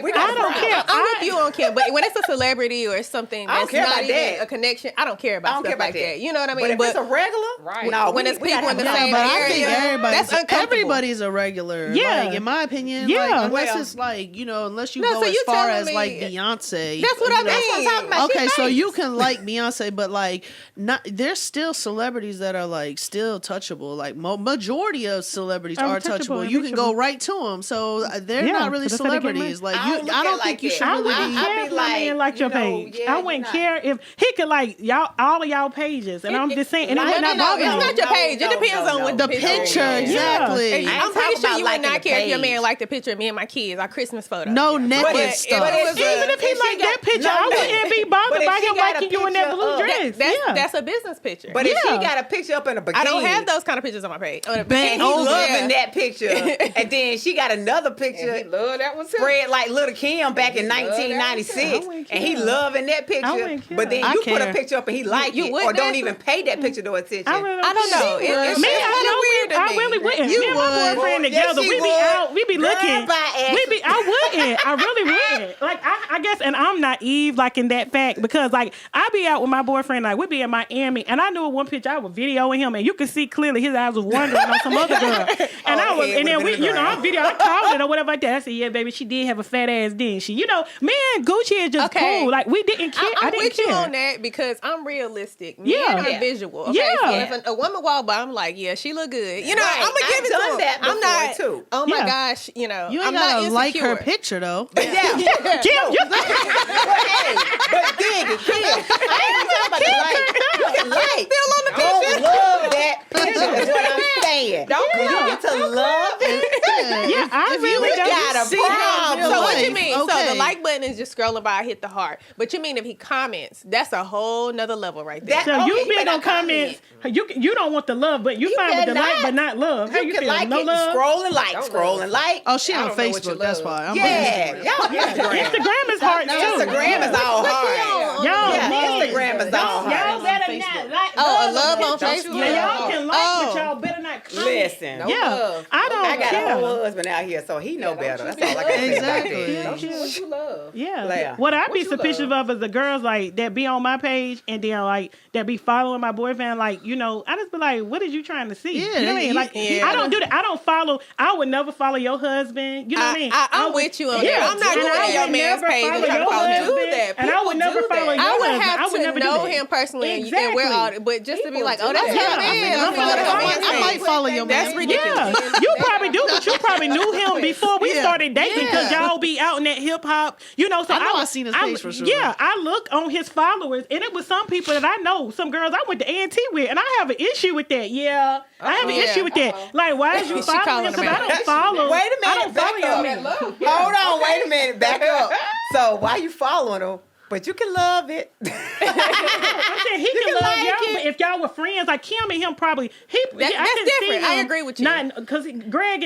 We I got a don't problem. care. I'm with you on Kim, but when it's a celebrity or something I don't that's care not about even that. a connection, I don't care I about don't stuff care about like that. You know what I But mean? if it's a regular, Right. no, When it's we gotta people in the have same But area, I think that's uncomfortable. everybody's a regular. Yeah. Like, in my opinion, Yeah. like, unless Well. it's like, unless you No, go so as you far telling as me- like Beyonce. That's what I you know. mean. That's what I'm talking about. Okay, She so nice. you can like Beyonce, but like not there's still celebrities that are like still touchable. Like majority of celebrities Are are touchable touchable. and You can go reachable. right to them. So they're Yeah, not really but that's how they get celebrities. money. Like I you, don't look I at don't it think like you that. should I really. wouldn't I care be if my man like, liked your you know, page. yeah, I you're wouldn't not- care if he could like y'all all of y'all pages, and I'm just saying, and it No, would not bother it's me. not your page. It depends on what the picture. picture, is. exactly. I ain't I'm pretty talking sure about you would liking not the care if your page. man liked the picture of me and my kids, our Christmas photo. No naked But stuff. Even if he like that picture, I wouldn't be bothered But if by she him got a liking you in that picture blue of- dress. That's a business picture. But if she Yeah. got a picture up in a bikini, I don't have those kind of pictures on my page. On a and he bikini. loving that picture, and then she got another And he picture love that one too. spread like Little Kim back in He love that one too. 1996, I wouldn't and he care. loving that I picture. wouldn't care. But then I you put a care. picture up and he like You it, would or don't dance even pay that picture no attention. I really I don't know. care. It's Me, just kinda weird to I me. really wouldn't. You Me and my would. boyfriend Yes, together, she we be would. out, we be Girl, looking. bye, We be, I wouldn't. I really wouldn't. Like, I guess, and I'm naive, like, in that fact, because, like, I be out with my boyfriend, like, we be in Miami, and I knew in one picture I was videoing him, and you could see clearly his eyes was wandering on some other girl. And Oh, I was, the head and then would've we, been you know, around. I'm video, I called it or whatever like that. I said, yeah, baby, she did have a fat ass, didn't she? You know, me and Gucci is just Okay. cool. Like, we didn't care. I I'm didn't with care. you on that because I'm realistic. Men Yeah. are Yeah. visual. Okay? Yeah. So if a woman walk by, I'm like, yeah, she look good. You know, Right. I'm gonna give I've it to done her. that I'm before, not. too. Oh my Yeah. gosh, you know, You ain't I'm not gotta like her insecure. picture though. Yeah. Kim, you, But hey, but dig it, Kim. I ain't talking about the like. You can like. Still on the Don't picture. love that picture. Is what I'm saying. Don't When you love. get to love it, yeah, I really you don't. got a see her in problem. real So what you life, mean? So okay. the like button is just scrolling by, hit the heart. But you mean if he comments, that's a whole nother level right there. That- So Okay, you you big better on comments. You don't want the love, but you fine with the cannot. like, but not love. How you You can feel? like No it, love. scroll and like, Don't scroll love. and like. Oh, she I on don't know what you Facebook. That's love. why. I'm Yeah, on y'all Instagram. Instagram is hard too. Instagram is all hard. Y'all, Yeah, man. Instagram is all Y'all hard. better not like. Oh, a love on Don't you Facebook. Yeah, y'all can like, Oh. but y'all better not comment. Listen, No Yeah, love. I don't I got care. a whole husband out here, so he know don't better. you That's all I can say about Exactly. that. Don't you what you love? Yeah. Leah. What I What be you suspicious love? of is the girls like that be on my page and then like that be following my boyfriend. Like, you know, I just be like, what is you trying to see? Yeah, you know what I mean? you- Like, yeah. I don't do that. I don't follow. I would never follow your husband. You know what I mean? I'm would- with you on Yeah. that. I'm not And going I to your would man's never page and follow try to your follow him. husband, Do that. and I would People never do follow that. your I would husband. have I would to never do know that. him personally, and Exactly. we're all. But just to be People like, do oh, that's that. your Yeah. man. I'm I'm gonna gonna go to follow his him. I might page. follow your That's man. ridiculous. Yeah, you probably do, but you probably knew him before we Yeah. started dating because Yeah. y'all be out in that hip hop, you know. So I know I seen his page for sure. Yeah, I look on his followers, and it was some people that I know, some girls I went to A&T with, and I have an issue with that. Yeah, I have an Yeah. issue with that. Like, why is you She following calling him? him Because I out. don't follow. Wait a minute, I don't follow back your up. man. That love. Hold on, wait a minute, back up. So why you following him? But you can love it. I'm saying he can love like y'all, it. but if y'all were friends, like Kim and him probably That's different. I agree with you. Because Greg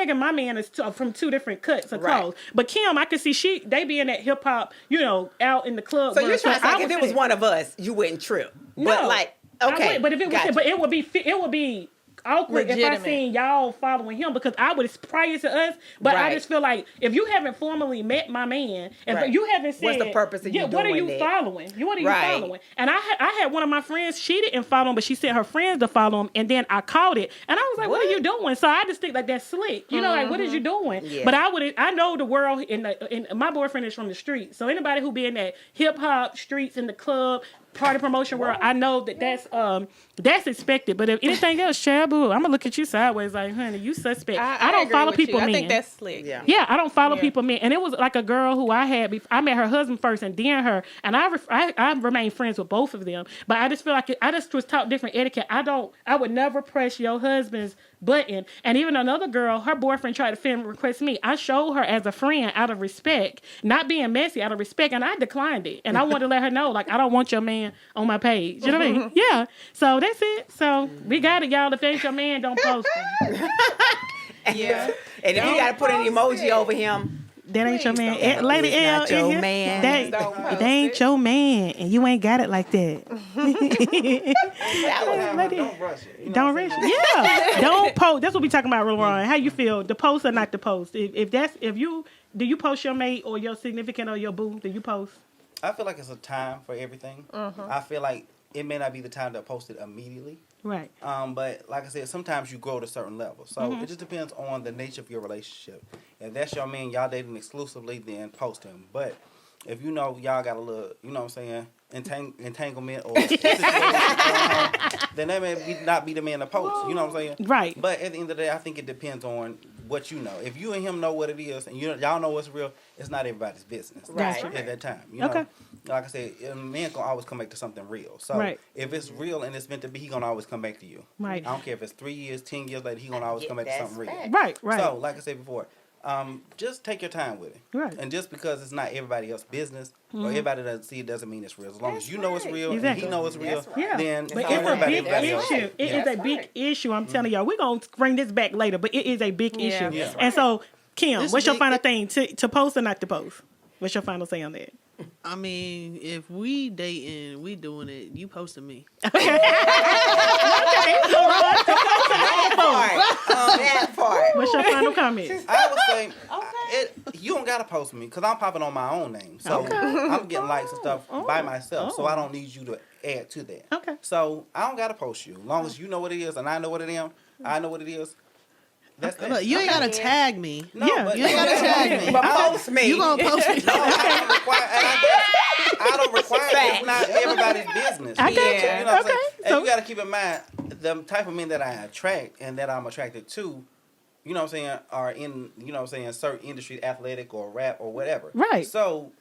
and my man is from two different cuts of Right. clothes. But Kim, I could see they be in that hip hop, out in the club. So you're world. trying to say I if would it was say- one of us, you wouldn't trip. No. But like, okay. but if it was, gotcha. but it would be awkward if I Legitimate. seen y'all following him because I would prior to us. But I Right. just feel like if you haven't formally met my man, if Right. you haven't said, What's the purpose of you what are doing you that? following? What are you Right. following? And I had one of my friends, she didn't follow him, but she sent her friends to follow him, and then I caught it, and I was like, what are you doing? So I just think like that's slick, like what is you doing? Yeah. But I know the world in my boyfriend is from the street, so anybody who be in that hip hop streets in the club. Party promotion world, I know that's expected. But if anything else, Shabu, I'm gonna look at you sideways like, honey, you suspect. I don't agree follow with you. people, I men. think that's slick. Yeah. Yeah, I don't follow Yeah. people, men. And it was like a girl who I had. I met her husband first, and then her. And I remained friends with both of them. But I just feel like I just was taught different etiquette. I would never press your husband's button. And even another girl, her boyfriend tried to friend request me. I showed her as a friend out of respect, not being messy, out of respect, and I declined it. And I wanted to let her know, like, I don't want your man on my page. You know what I mean? Yeah. So that's it. So we got it, y'all. If they ain't your man, don't post him. Yeah. And if you got to put an emoji over him, That ain't your Please man. don't. Lady It's L not in your here. man. That, Don't post they ain't it. your man, and you ain't got it like that. Don't rush it. You know Don't what I'm rush. saying? Yeah. Don't post. That's what we talking about, Ron. How you feel? The post or not the post? Do you post your mate or your significant or your boo? Do you post? I feel like it's a time for everything. I feel like it may not be the time to post it immediately. Right. But like I said, sometimes you grow to certain levels. So it just depends on the nature of your relationship. If that's your man, y'all dating exclusively, then post him. But if you know y'all got a little, you know what I'm saying, entanglement or situation going on, then that may not be the man to post. You know what I'm saying? Right. But at the end of the day, I think it depends on what you know. If you and him know what it is, and y'all know what's real, it's not everybody's business. Right. At that time, you know. Okay. Like I said, a man can always come back to something real. So Right. if it's real and it's meant to be, he gonna always come back to you. Right. I don't care if it's 3 years, 10 years later, he gonna always come back to That's something real. fact. Right. Right. So, like I said before, just take your time with it. Right. And just because it's not everybody else's business or everybody doesn't see it doesn't mean it's real. As long as you know it's real Exactly. and he knows it's real, That's right. Yeah. then But don't it's worry a about big everybody else. issue. It is a big issue. I'm telling y'all. We're going to bring this back later, but it is a big Yeah. issue. Yeah. And so, Kim, This what's your big- final thing? To post or not to post? What's your final say on that? I mean, if we dating, we doing it. You posting me. That part. What's your final comment? I would say you don't gotta post me because I'm popping on my own name, so I'm getting likes and stuff by myself. So I don't need you to add to that. Okay. So I don't gotta post you. As long as you know what it is and I know what it is, I know what it is. That's that. Look, you ain't gotta tag me. No, Yeah, but You ain't gotta tag me. But post me. You gonna post me? No, I don't require it. It's not everybody's business. I got you. You know what I'm saying? Okay, And so- you got to keep in mind the type of men that I attract and that I'm attracted to. You know what I'm saying? Are in certain industries, athletic or rap or whatever. Right. So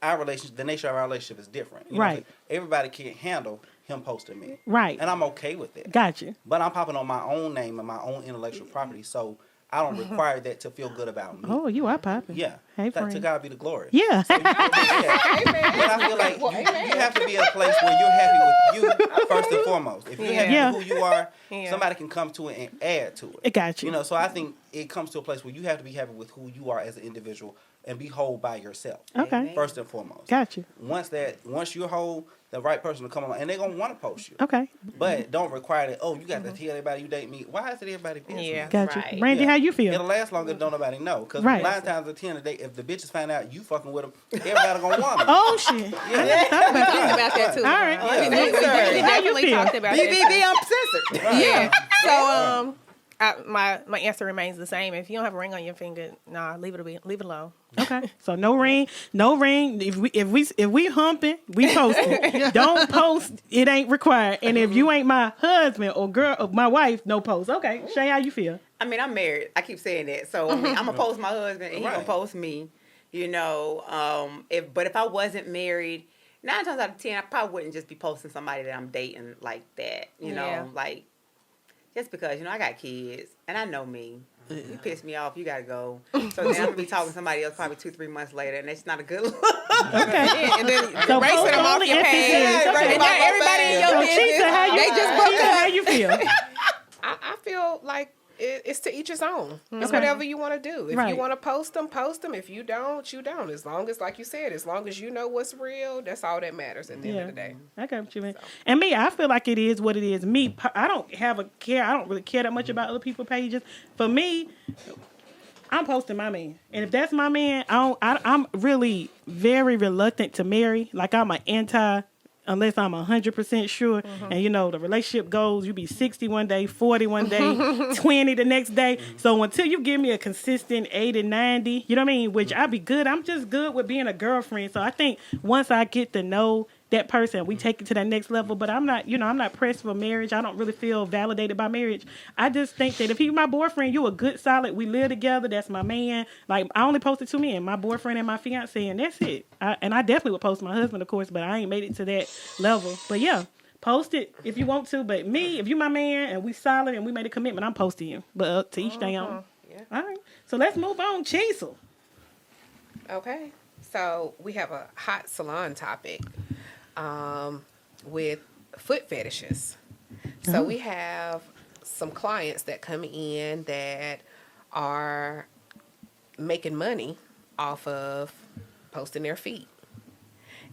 our relationship, the nature of our relationship is different. You know what I'm Right. saying? Everybody can't handle him posting me. Right. And I'm okay with that. Got you. But I'm popping on my own name and my own intellectual property, so I don't require that to feel good about me. Oh, you are popping. Yeah. Hey, To friend. God be the glory. Yeah. Yeah. But I feel like you have to be in a place where you're happy with you first and foremost. If you're happy Yeah. with who you are, Yeah. somebody can come to it and add to it. I got you. You know, so I think it comes to a place where you have to be happy with who you are as an individual and be whole by yourself. Okay. First and foremost. Got you. Once you're whole, the right person will come along and they're gonna want to post you. Okay. But don't require that, you got to tell everybody you date me. Why is it everybody business? Yeah. Got you. Right. Randy, Yeah. how you It'll feel? last longer, don't nobody know. Because Right. 9 times out of 10 a day, if the bitches find out you fucking with them, everybody gonna want them. Oh, shit. I never thought about Talked that. about that too. All right. We Yes, sir. How you definitely feel? talked about that. BBB uncensored. Yeah. So my answer remains the same. If you don't have a ring on your finger, nah, leave it alone. Okay. So no ring. If we humping, we posting. Don't post. It ain't required. And if you ain't my husband or girl or my wife, no post. Okay. Shay, how you feel? I mean, I'm married. I keep saying that. So I mean, I'm gonna post my husband and he gonna Right. post me. You know, if I wasn't married, 9 times out of 10, I probably wouldn't just be posting somebody that I'm dating like that. You know, Yeah. like just because I got kids and I know me. You pissed me off. You gotta go. So then I'm gonna be talking to somebody else probably 2-3 months later, and that's not a good look. Okay. And then So erasing post them off only your if it's page. serious. Yeah, Okay. And now everybody in your So business, Chisa, how you they just broke Chisa, up. how you feel? I feel like it's to each his own. It's Okay. whatever you want to do. If Right. you want to post them, post them. If you don't, you don't. As long as, like you said, as long as you know what's real, that's all that matters at the end of the day. I got what you mean. And me, I feel like it is what it is. Me, I don't have a care. I don't really care that much about other people's pages. For me, I'm posting my man, and if that's my man, I'm really very reluctant to marry. Like I'm an anti. Unless I'm 100% sure, and you know the relationship goes, you be 60 one day, 40 one day, 20 the next day. So until you give me a consistent 80, 90, you know what I mean? Which I'd be good. I'm just good with being a girlfriend. So I think once I get to know that person, we take it to that next level. But I'm not, I'm not pressed for marriage. I don't really feel validated by marriage. I just think that if he's my boyfriend, you a good solid. We live together. That's my man. Like I only posted 2 men, my boyfriend and my fiance, and that's it. And I definitely would post my husband, of course, but I ain't made it to that level. But yeah, post it if you want to. But me, if you my man and we solid and we made a commitment, I'm posting you. But to each their own. Yeah. All right. So let's move on. Chisel. Okay. So we have a hot salon topic with foot fetishes. So we have some clients that come in that are making money off of posting their feet.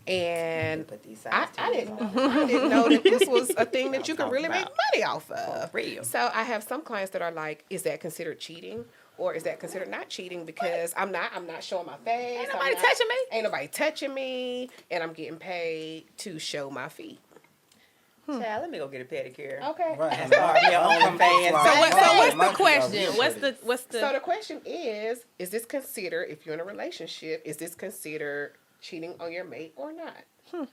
And Put these I sides to didn't know that this was a thing that you could really make about. money off of. For real. So I have some clients that are like, is that considered cheating? Or is that considered not cheating because I'm not showing my face. Ain't nobody touching me. Ain't nobody touching me, and I'm getting paid to show my feet. Child, let me go get a pedicure. Okay. Right. And start me on OnlyFans. So what's My the feet question? are What's the So the question is this considered, if you're in a relationship, is this considered cheating on your mate or not?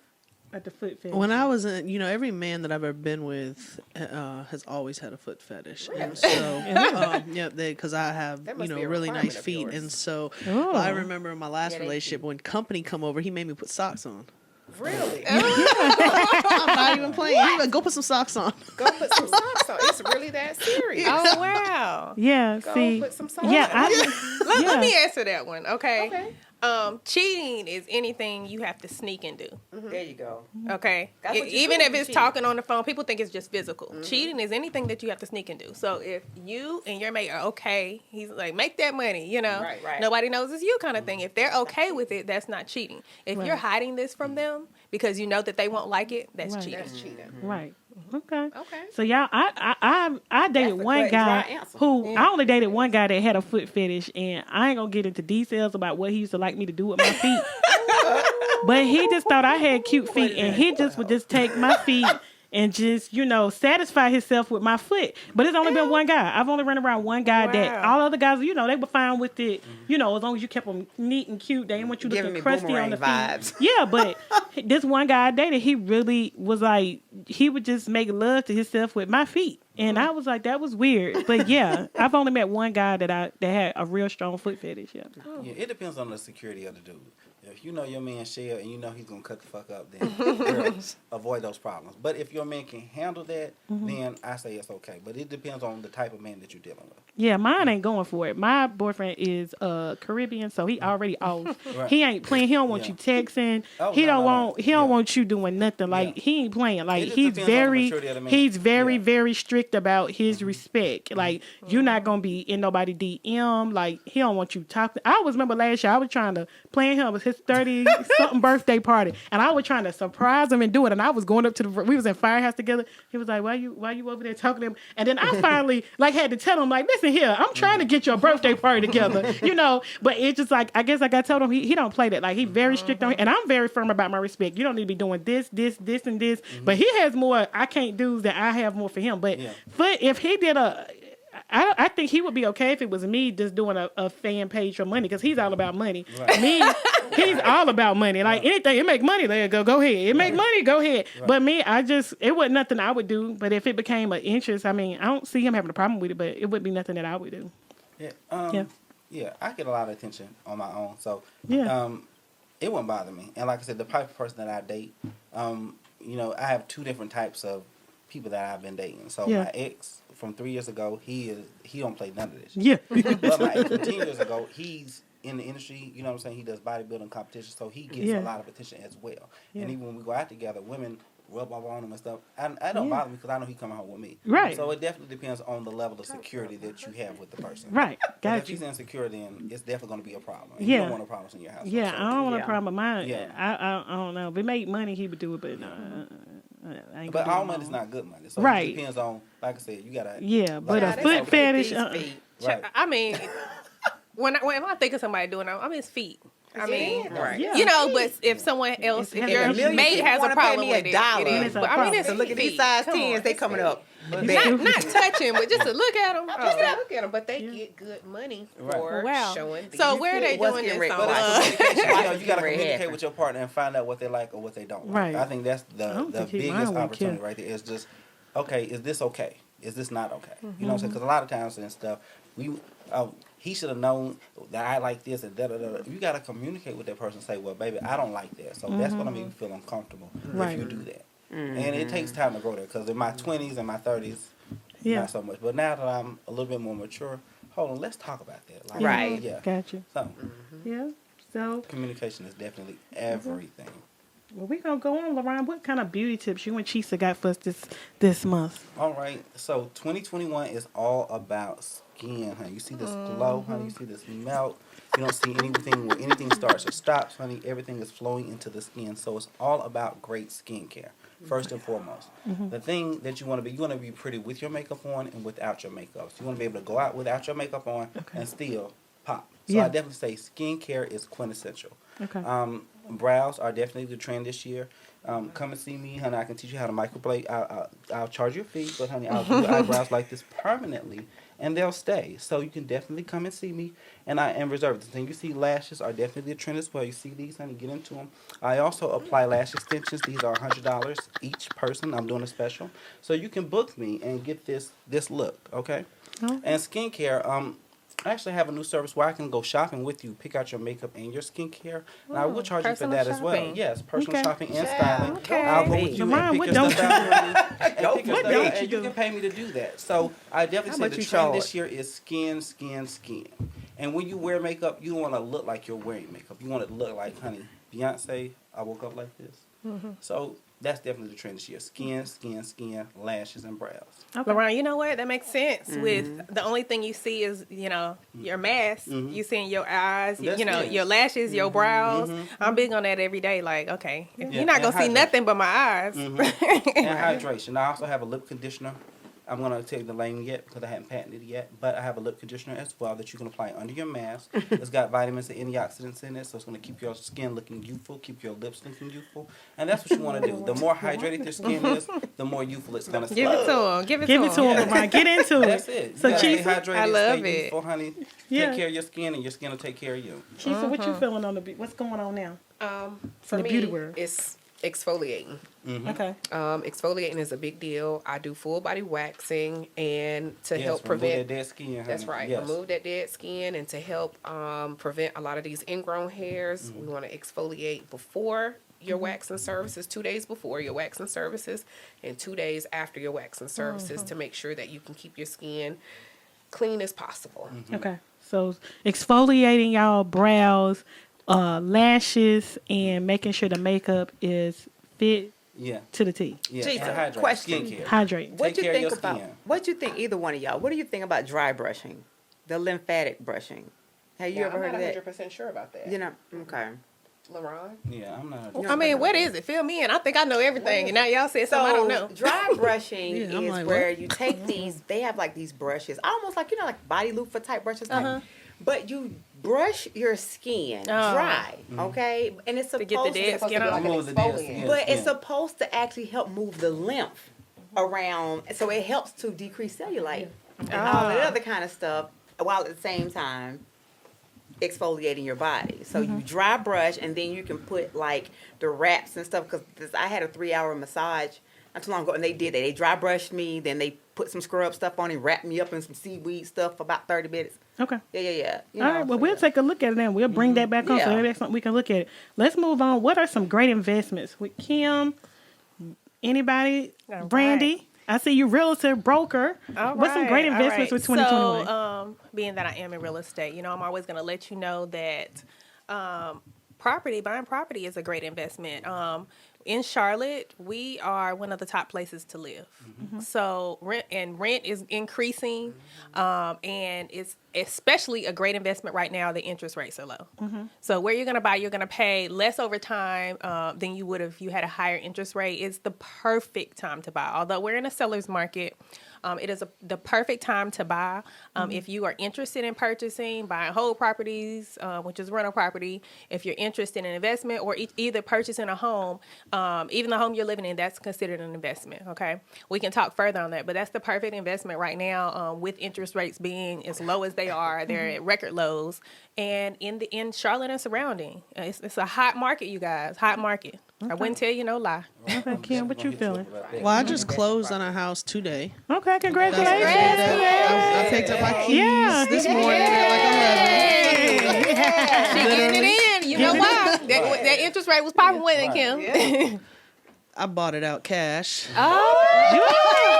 At the foot fetish. When I was in, every man that I've ever been with has always had a foot fetish, and so because I have That must be a really requirement nice of feet, yours. and so Oh. I remember in my last Yeah, they relationship when company come over, he made me put socks on. Really? I'm not even playing. He like, go put some socks on. Go put some socks on. It's really that serious. Oh wow. Yeah, Go see. put some socks Yeah, on. Let me answer that one. Okay. Okay. Cheating is anything you have to sneak and do. There you go. Okay. That's what you Even do if when you it's cheat. talking on the phone, people think it's just physical. Cheating is anything that you have to sneak and do. So if you and your mate are okay, he's like, make that money, Right, right. Nobody knows it's you kind of thing. If they're okay with it, that's not cheating. If you're hiding this from them because you know that they won't like it, that's Right. cheating. That's cheating. Right. Okay. Okay. So y'all, I dated That's a one cut and guy dry answer. who I only dated one guy that had a foot fetish, and I ain't gonna get into details about what he used to like me to do with my feet. But he just thought I had cute feet, and he just would just take my feet and just, satisfy himself with my foot. But it's only been one guy. I've only run around one guy that Wow. all other guys, they were fine with it. As long as you kept them neat and cute, they didn't want you Giving looking me crusty on boomerang the vibes. feet. Yeah, but this one guy I dated, he really was like, he would just make love to himself with my feet. And I was like, that was weird. But yeah, I've only met one guy that had a real strong foot fetish. Yeah. Yeah, it depends on the security of the dude. If you know your man shell and you know he's gonna cut the fuck up, then girl, avoid those problems. But if your man can handle that, then I say it's okay. But it depends on the type of man that you're dealing with. Yeah, mine ain't going for it. My boyfriend is Caribbean, so he already off. Right. He ain't playing. He don't want Yeah. you texting. Oh, He no, don't no, no. want. He don't Yeah. want you doing nothing. Like Yeah. he ain't playing. Like It just he's depends on the very. maturity of the man. He's very Yeah. very strict about his respect. Like you're not gonna be in nobody DM. Like he don't want you talking. I always remember last year I was trying to plan him. It was his 30 something birthday party, and I was trying to surprise him and do it. And I was going up to we was in Firehouse together. He was like, "Why you over there talking to him?" And then I finally had to tell him like, "Listen here, I'm trying to get your birthday party together." But it's just like I guess I told him he don't play that. Like he very strict on, and I'm very firm about my respect. You don't need to be doing this, and this. But he has more I can't do than I have more for him. But Yeah. if he did I think he would be okay if it was me just doing a fan page for money because he's all about money. Right. Me, he's all about money. Like anything, it make money. There you go. Go ahead. It make money. Go ahead. Right. But me, it wasn't nothing I would do. But if it became an interest, I don't see him having a problem with it. But it would be nothing that I would do. Yeah. Yeah. Yeah, I get a lot of attention on my own, so Yeah. it wouldn't bother me. And like I said, the type of person that I date, I have 2 different types of people that I've been dating. So Yeah. my ex from 3 years ago, he don't play none of this. Yeah. But my ex from 10 years ago, he's in the industry, you know what I'm saying? He does bodybuilding competitions, so he gets Yeah. a lot of attention as well. Yeah. And even when we go out together, women rub up on him and stuff. I don't bother me because I know he coming home with me. Right. So it definitely depends on the level of security that you have with the person. Right. 'Cause Got if you. he's insecure, then it's definitely going to be a problem. And you Yeah. don't want no problems in your house. Yeah, I don't want a Yeah. problem with mine. Yeah. I don't know. If it made money, he would do it, but no. I ain't But gonna do all it money's no. not good money. So Right. it depends on, like I said, you got to. Yeah, but Yeah, a they foot don't fetish. These feet. Right. I mean, when I think of somebody doing that, I mean, it's feet. I mean, Right. Yeah. you know, but if someone else, It's if a your million mate people has a wanna pay problem me with $1 it, it is. It's a But I mean, it's problem. So look at these feet. size Come 10s, on. they coming up. Not touching, but just to look at them. Just to look at them, but they get good money Right. for Wow. showing. So these where are they What's doing getting this ready- on? But it's Watch communication. You know, Watch you got to it communicate happen. with your partner and find out what they like or what they don't like. Right. I think that's I don't the think he- mine biggest wouldn't opportunity care. right there is just, okay, is this okay? Is this not okay? You know what I'm Mm-hmm. saying? Because a lot of times and stuff, he should have known that I like this and da da da. You got to communicate with that person and say, well, baby, I don't like that. So that's going to make you feel uncomfortable Right. if you do that. And it takes time to grow there because in my 20s and my 30s, Yeah. not so much. But now that I'm a little bit more mature, hold on, let's talk about that. Like, Right. Yeah. Gotcha. So Yeah. So, communication is definitely everything. well, we gonna go on, LaRon. What kind of beauty tips you and Chisa got for us this month? All right, so 2021 is all about skin, honey. You see this glow, honey. You see this melt. You don't see anything where anything starts or stops, honey. Everything is flowing into the skin. So it's all about great skincare, first and foremost. The thing that you want to be pretty with your makeup on and without your makeup. So you want to be able to go out without your makeup on and still pop. So Yeah. I definitely say skincare is quintessential. Okay. Brows are definitely the trend this year. Come and see me, honey. I can teach you how to microblade. I'll charge you a fee, but honey, I'll do your eyebrows like this permanently, and they'll stay. So you can definitely come and see me, and I am reserved. And you see lashes are definitely a trend as well. You see these, honey, get into them. I also apply lash extensions. These are $100 each person. I'm doing a special, so you can book me and get this look, okay? Oh. And skincare, I actually have a new service where I can go shopping with you, pick out your makeup and your skincare, and I will charge you for personal that as well. shopping. Yes, personal Okay. shopping and styling. Okay. I'll go with you Lamar, and what pick your don't stuff out and pick your What stuff don't out, you and you do? can pay me to do that. So I definitely How say much the you trend charge? this year is skin. And when you wear makeup, you want to look like you're wearing makeup. You want it to look like, honey, Beyonce, I woke up like this. So that's definitely the trend this year. Skin, lashes, and brows. LaRon, you know what? That makes sense. With the only thing you see is, your mask. You seeing your eyes, That's it. your lashes, your brows. I'm big on that every day. Like, okay, Yeah, you're not and gonna see hydration. nothing but my eyes. And hydration. I also have a lip conditioner. I'm going to tell you the name yet because I haven't patented it yet, but I have a lip conditioner as well that you can apply under your mask. It's got vitamins and antioxidants in it, so it's going to keep your skin looking youthful, keep your lips looking youthful, and that's what you want to do. The more hydrated your skin is, the more youthful it's going to Give it to him. Give it Give to it to him. him, LaRon. Get into it. That's it. So, You gotta stay Chisa, hydrated, I love stay it. youthful, honey. Yeah. Take care of your skin, and your skin will take care of you. Chisa, what you feeling on Mm-hmm. what's going on now? For the me, beauty world. it's exfoliating. Okay. Exfoliating is a big deal. I do full body waxing and to Yes, help remove prevent. that dead skin. That's honey. right. Yes. Remove that dead skin and to help prevent a lot of these ingrown hairs. Mm-hmm. We want to exfoliate before your waxing services, 2 days before your waxing services, and 2 days after your waxing services to make sure that you can keep your skin clean as possible. Okay. So exfoliating y'all brows, lashes, and making sure the makeup is fit Yeah. to the T. Yeah. Jesus, And hydrate. question. Skincare. Hydrate. What Take you care of think your about? skin. What you think? Either one of y'all. What do you think about dry brushing, the lymphatic brushing? Have you ever I'm heard not of that? 100% sure about that. You know. Okay. LaRon? Yeah, I'm not. You I mean, what is it? Fill me in. I think I know everything, and now y'all said something I don't know. dry brushing Yeah, I'm is like, where what? you take these. They have like these brushes, almost like like body loofah type brushes, like, but you brush your skin dry, okay? And it's To supposed get the dead supposed to skin be off. like an Remove the dead exfoliant. skin. but it's Yeah. supposed to actually help move the lymph around, so it helps to decrease cellulite and all the other kind of stuff, while at the same time exfoliating your body. So you dry brush, and then you can put like the wraps and stuff. Because I had a 3-hour massage not too long ago, and they did that. They dry brushed me, then they put some scrub stuff on and wrapped me up in some seaweed stuff for about 30 minutes. Okay. Yeah. You All know, right. Well, so we'll yeah. take a look at it and we'll bring that back on. So Yeah. maybe that's something we can look at. Let's move on. What are some great investments with Kim? Anybody? All Brandy? I see you realtor, broker. What's some great investments for 2021? So, being that I am in real estate, I'm always going to let you know that buying property is a great investment. In Charlotte, we are one of the top places to live. So rent is increasing, and it's especially a great investment right now. The interest rates are low. So where you're going to buy, you're going to pay less over time than you would if you had a higher interest rate. It's the perfect time to buy. Although we're in a seller's market, it is the perfect time to buy. If you are interested in buying whole properties, which is rental property, if you're interested in investment or either purchasing a home, even the home you're living in, that's considered an investment, okay? We can talk further on that, but that's the perfect investment right now with interest rates being as low as they are. They're at record lows. And in Charlotte and surrounding, it's a hot market, you guys, hot market. I wouldn't tell you no lie. Okay, Kim, what you feeling? Well, I just closed on a house today. Okay, congratulations. I picked up my keys this morning at like 11. She getting it in. You know why? That interest rate was popping with it, Kim. I bought it out cash.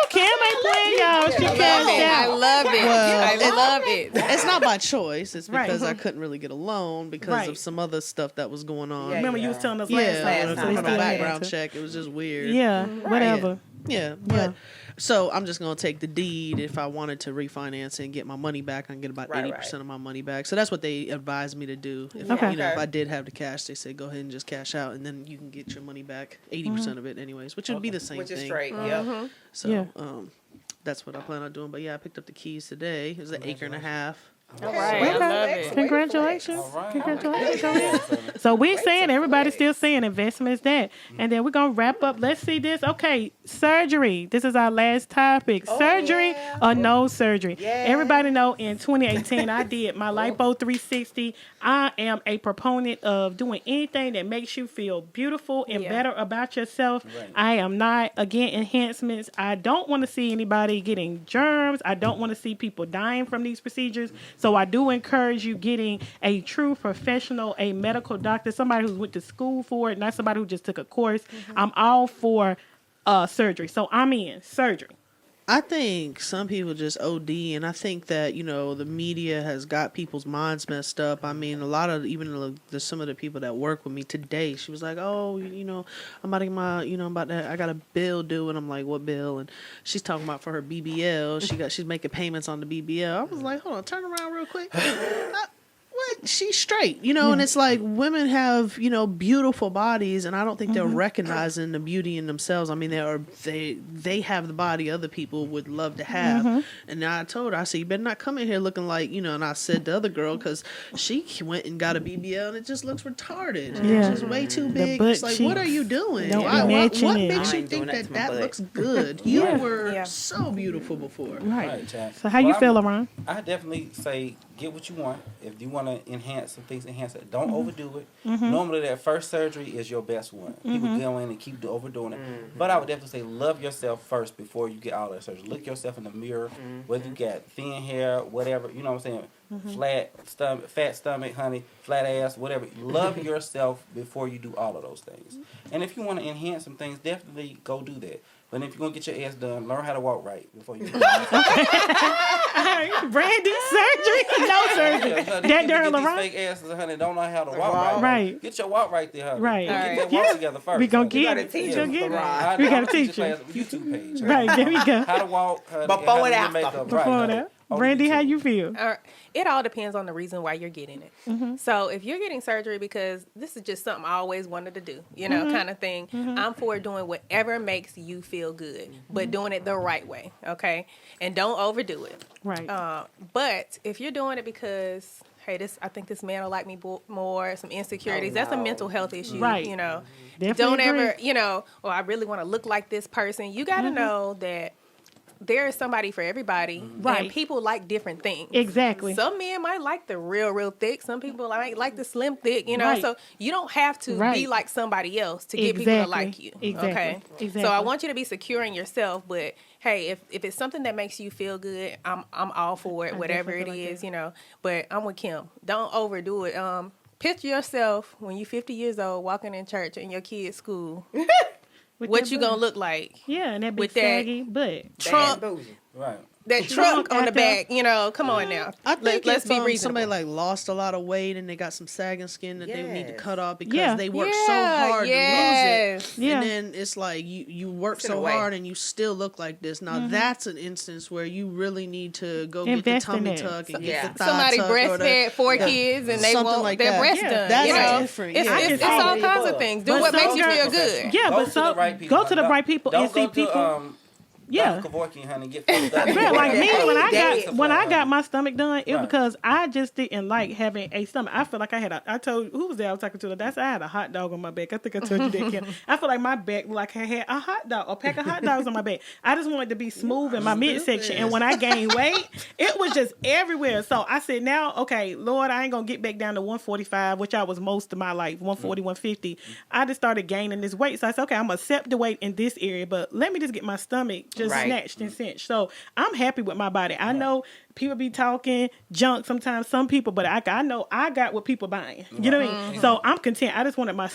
Kim ain't playing, y'all. She cashed I out. love it. Well, I love it. It's not by choice. It's Right. because I couldn't really get a loan because Right. of some other stuff that was going on. Yeah, Remember you was telling us Yeah, last time. last so time we from still a had background to. check. It was just weird. Yeah, whatever. Yeah, but so I'm just gonna take the deed. If I wanted to refinance and get my money back, I can get about Right, 80% of my money back. So that's what they advised me to do. If, Okay. if I did have the cash, they said go ahead and just cash out, and then you can get your money back 80% of it anyways, which would be the same Which thing. is straight. Yep. So Yeah. that's what I plan on doing. But yeah, I picked up the keys today. It was an acre and a half. All right. I love it. Congratulations. All right. Congratulations. So we're saying, everybody's still saying investment is that. And then we're going to wrap up. Let's see this. Okay, surgery. This is our last topic. Surgery or no surgery. Yeah. Everybody know in 2018, I did my Lipo 360. I am a proponent of doing anything that makes you feel beautiful and better about yourself. Right. I am not, again, enhancements. I don't want to see anybody getting germs. I don't want to see people dying from these procedures. So I do encourage you getting a true professional, a medical doctor, somebody who went to school for it, not somebody who just took a course. I'm all for surgery. So I'm in surgery. I think some people just OD, and I think that the media has got people's minds messed up. I mean, a lot of some of the people that work with me today, she was like, "Oh, I'm about to get my, I got a bill due," and I'm like, "What bill?" And she's talking about for her BBL. She's making payments on the BBL. I was like, "Hold on, turn around real quick." What? She's straight, and it's like women have, beautiful bodies, and I don't think they're recognizing the beauty in themselves. I mean, they have the body other people would love to have. And I told her, I said, you better not come in here looking like, and I said the other girl, because she went and got a BBL, and it just looks retarded. Yeah. It's just way too big. butt It's like, what are cheeks you doing? don't be What matching it. makes I you ain't think doing that to my that butt. looks good? You were Yeah. so beautiful before. Right. Jack. So how you Well, feel, Ron? I definitely say get what you want. If you want to enhance some things, enhance it. Don't overdo it. Normally, that first surgery is your best one. People go in and keep overdoing it. But I would definitely say love yourself first before you get all that surgery. Look yourself in the mirror, whether you got thin hair, whatever. You know what I'm saying? Flat stomach, fat stomach, honey, flat ass, whatever. Love yourself before you do all of those things. And if you want to enhance some things, definitely go do that. But if you're going to get your ass done, learn how to walk right before you do Brandy, surgery? No surgery. That These during Laurent? fake asses, honey, don't know how to walk right. Right. Get your walk right there, honey. Right. Get that Yeah. walk together first. We gonna honey. get gotta it. teach We gonna him, get it. LaRon. We gotta I'll teach you. you. YouTube page. Right, there we go. How to walk, honey, Before how to and do after. makeup, Before right, that. honey. On Brandy, how YouTube. you feel? It all depends on the reason why you're getting it. So if you're getting surgery because this is just something I always wanted to do, kind of thing, I'm for doing whatever makes you feel good, but doing it the right way, okay? And don't overdo it. Right. But if you're doing it because, hey, I think this man will like me more, some insecurities, that's a mental health issue, Right. Definitely Don't agree. ever, I really want to look like this person. You got to know that there is somebody for everybody, Right. and people like different things. Exactly. Some men might like the real thick. Some people might like the slim thick, Right. So you don't have to Right. be like somebody else to get people to Exactly. like you. Exactly. Okay. Exactly. So I want you to be secure in yourself, but hey, if it's something that makes you feel good, I'm all for it, whatever it definitely like is, But I'm with Kim. Don't overdo it. Picture yourself when you're 50 years old walking in church in your kid's school. With what that you butt. gonna look like? Yeah, and that big with that saggy butt. Trunk, Bad bougie. Right. that trunk on the out there. back. You know, come on now. I think Let's if be reasonable. somebody like lost a lot of weight and they got some sagging skin that they need to Yes. cut off because Yeah. they worked so hard to yes. lose it. Yeah. And then it's like you work It's in a so way. hard and you still look like this. Now that's an instance where you really need to go Invest get in the tummy it. tuck and Yeah. get the thigh Somebody tuck or breastfed 4 kids and they something want like their that. breast Yeah. done. That's you know, different. It's, Yeah. it's I all just- kinds of things. Do But what some makes you girls- feel good. Yeah, Go but to so the right people. go to the Don't- right people don't and see go to, people. Yeah. Dr. Kevorkian, honey, get fucked up. Yeah, like me Hey, when I got my stomach done, it Right. because I just didn't like having a stomach. I feel like I told who was there I was talking to. That's I had a hot dog on my back. I think I told you that, Kim. I feel like my back like I had a hot dog, a pack of hot dogs on my back. I just wanted to be smooth in my midsection, and when I gained weight, it was just everywhere. So I said, now, okay, Lord, I ain't gonna get back down to 145, which I was most of my life, 140, 150. I just started gaining this weight, so I said, okay, I'm gonna accept the weight in this area, but let me just get my stomach just Right. snatched and cinched. So I'm happy with my body. I know people be talking junk sometimes, some people, but I know I got what people buying. You know what I mean? So I'm content. I just wanted my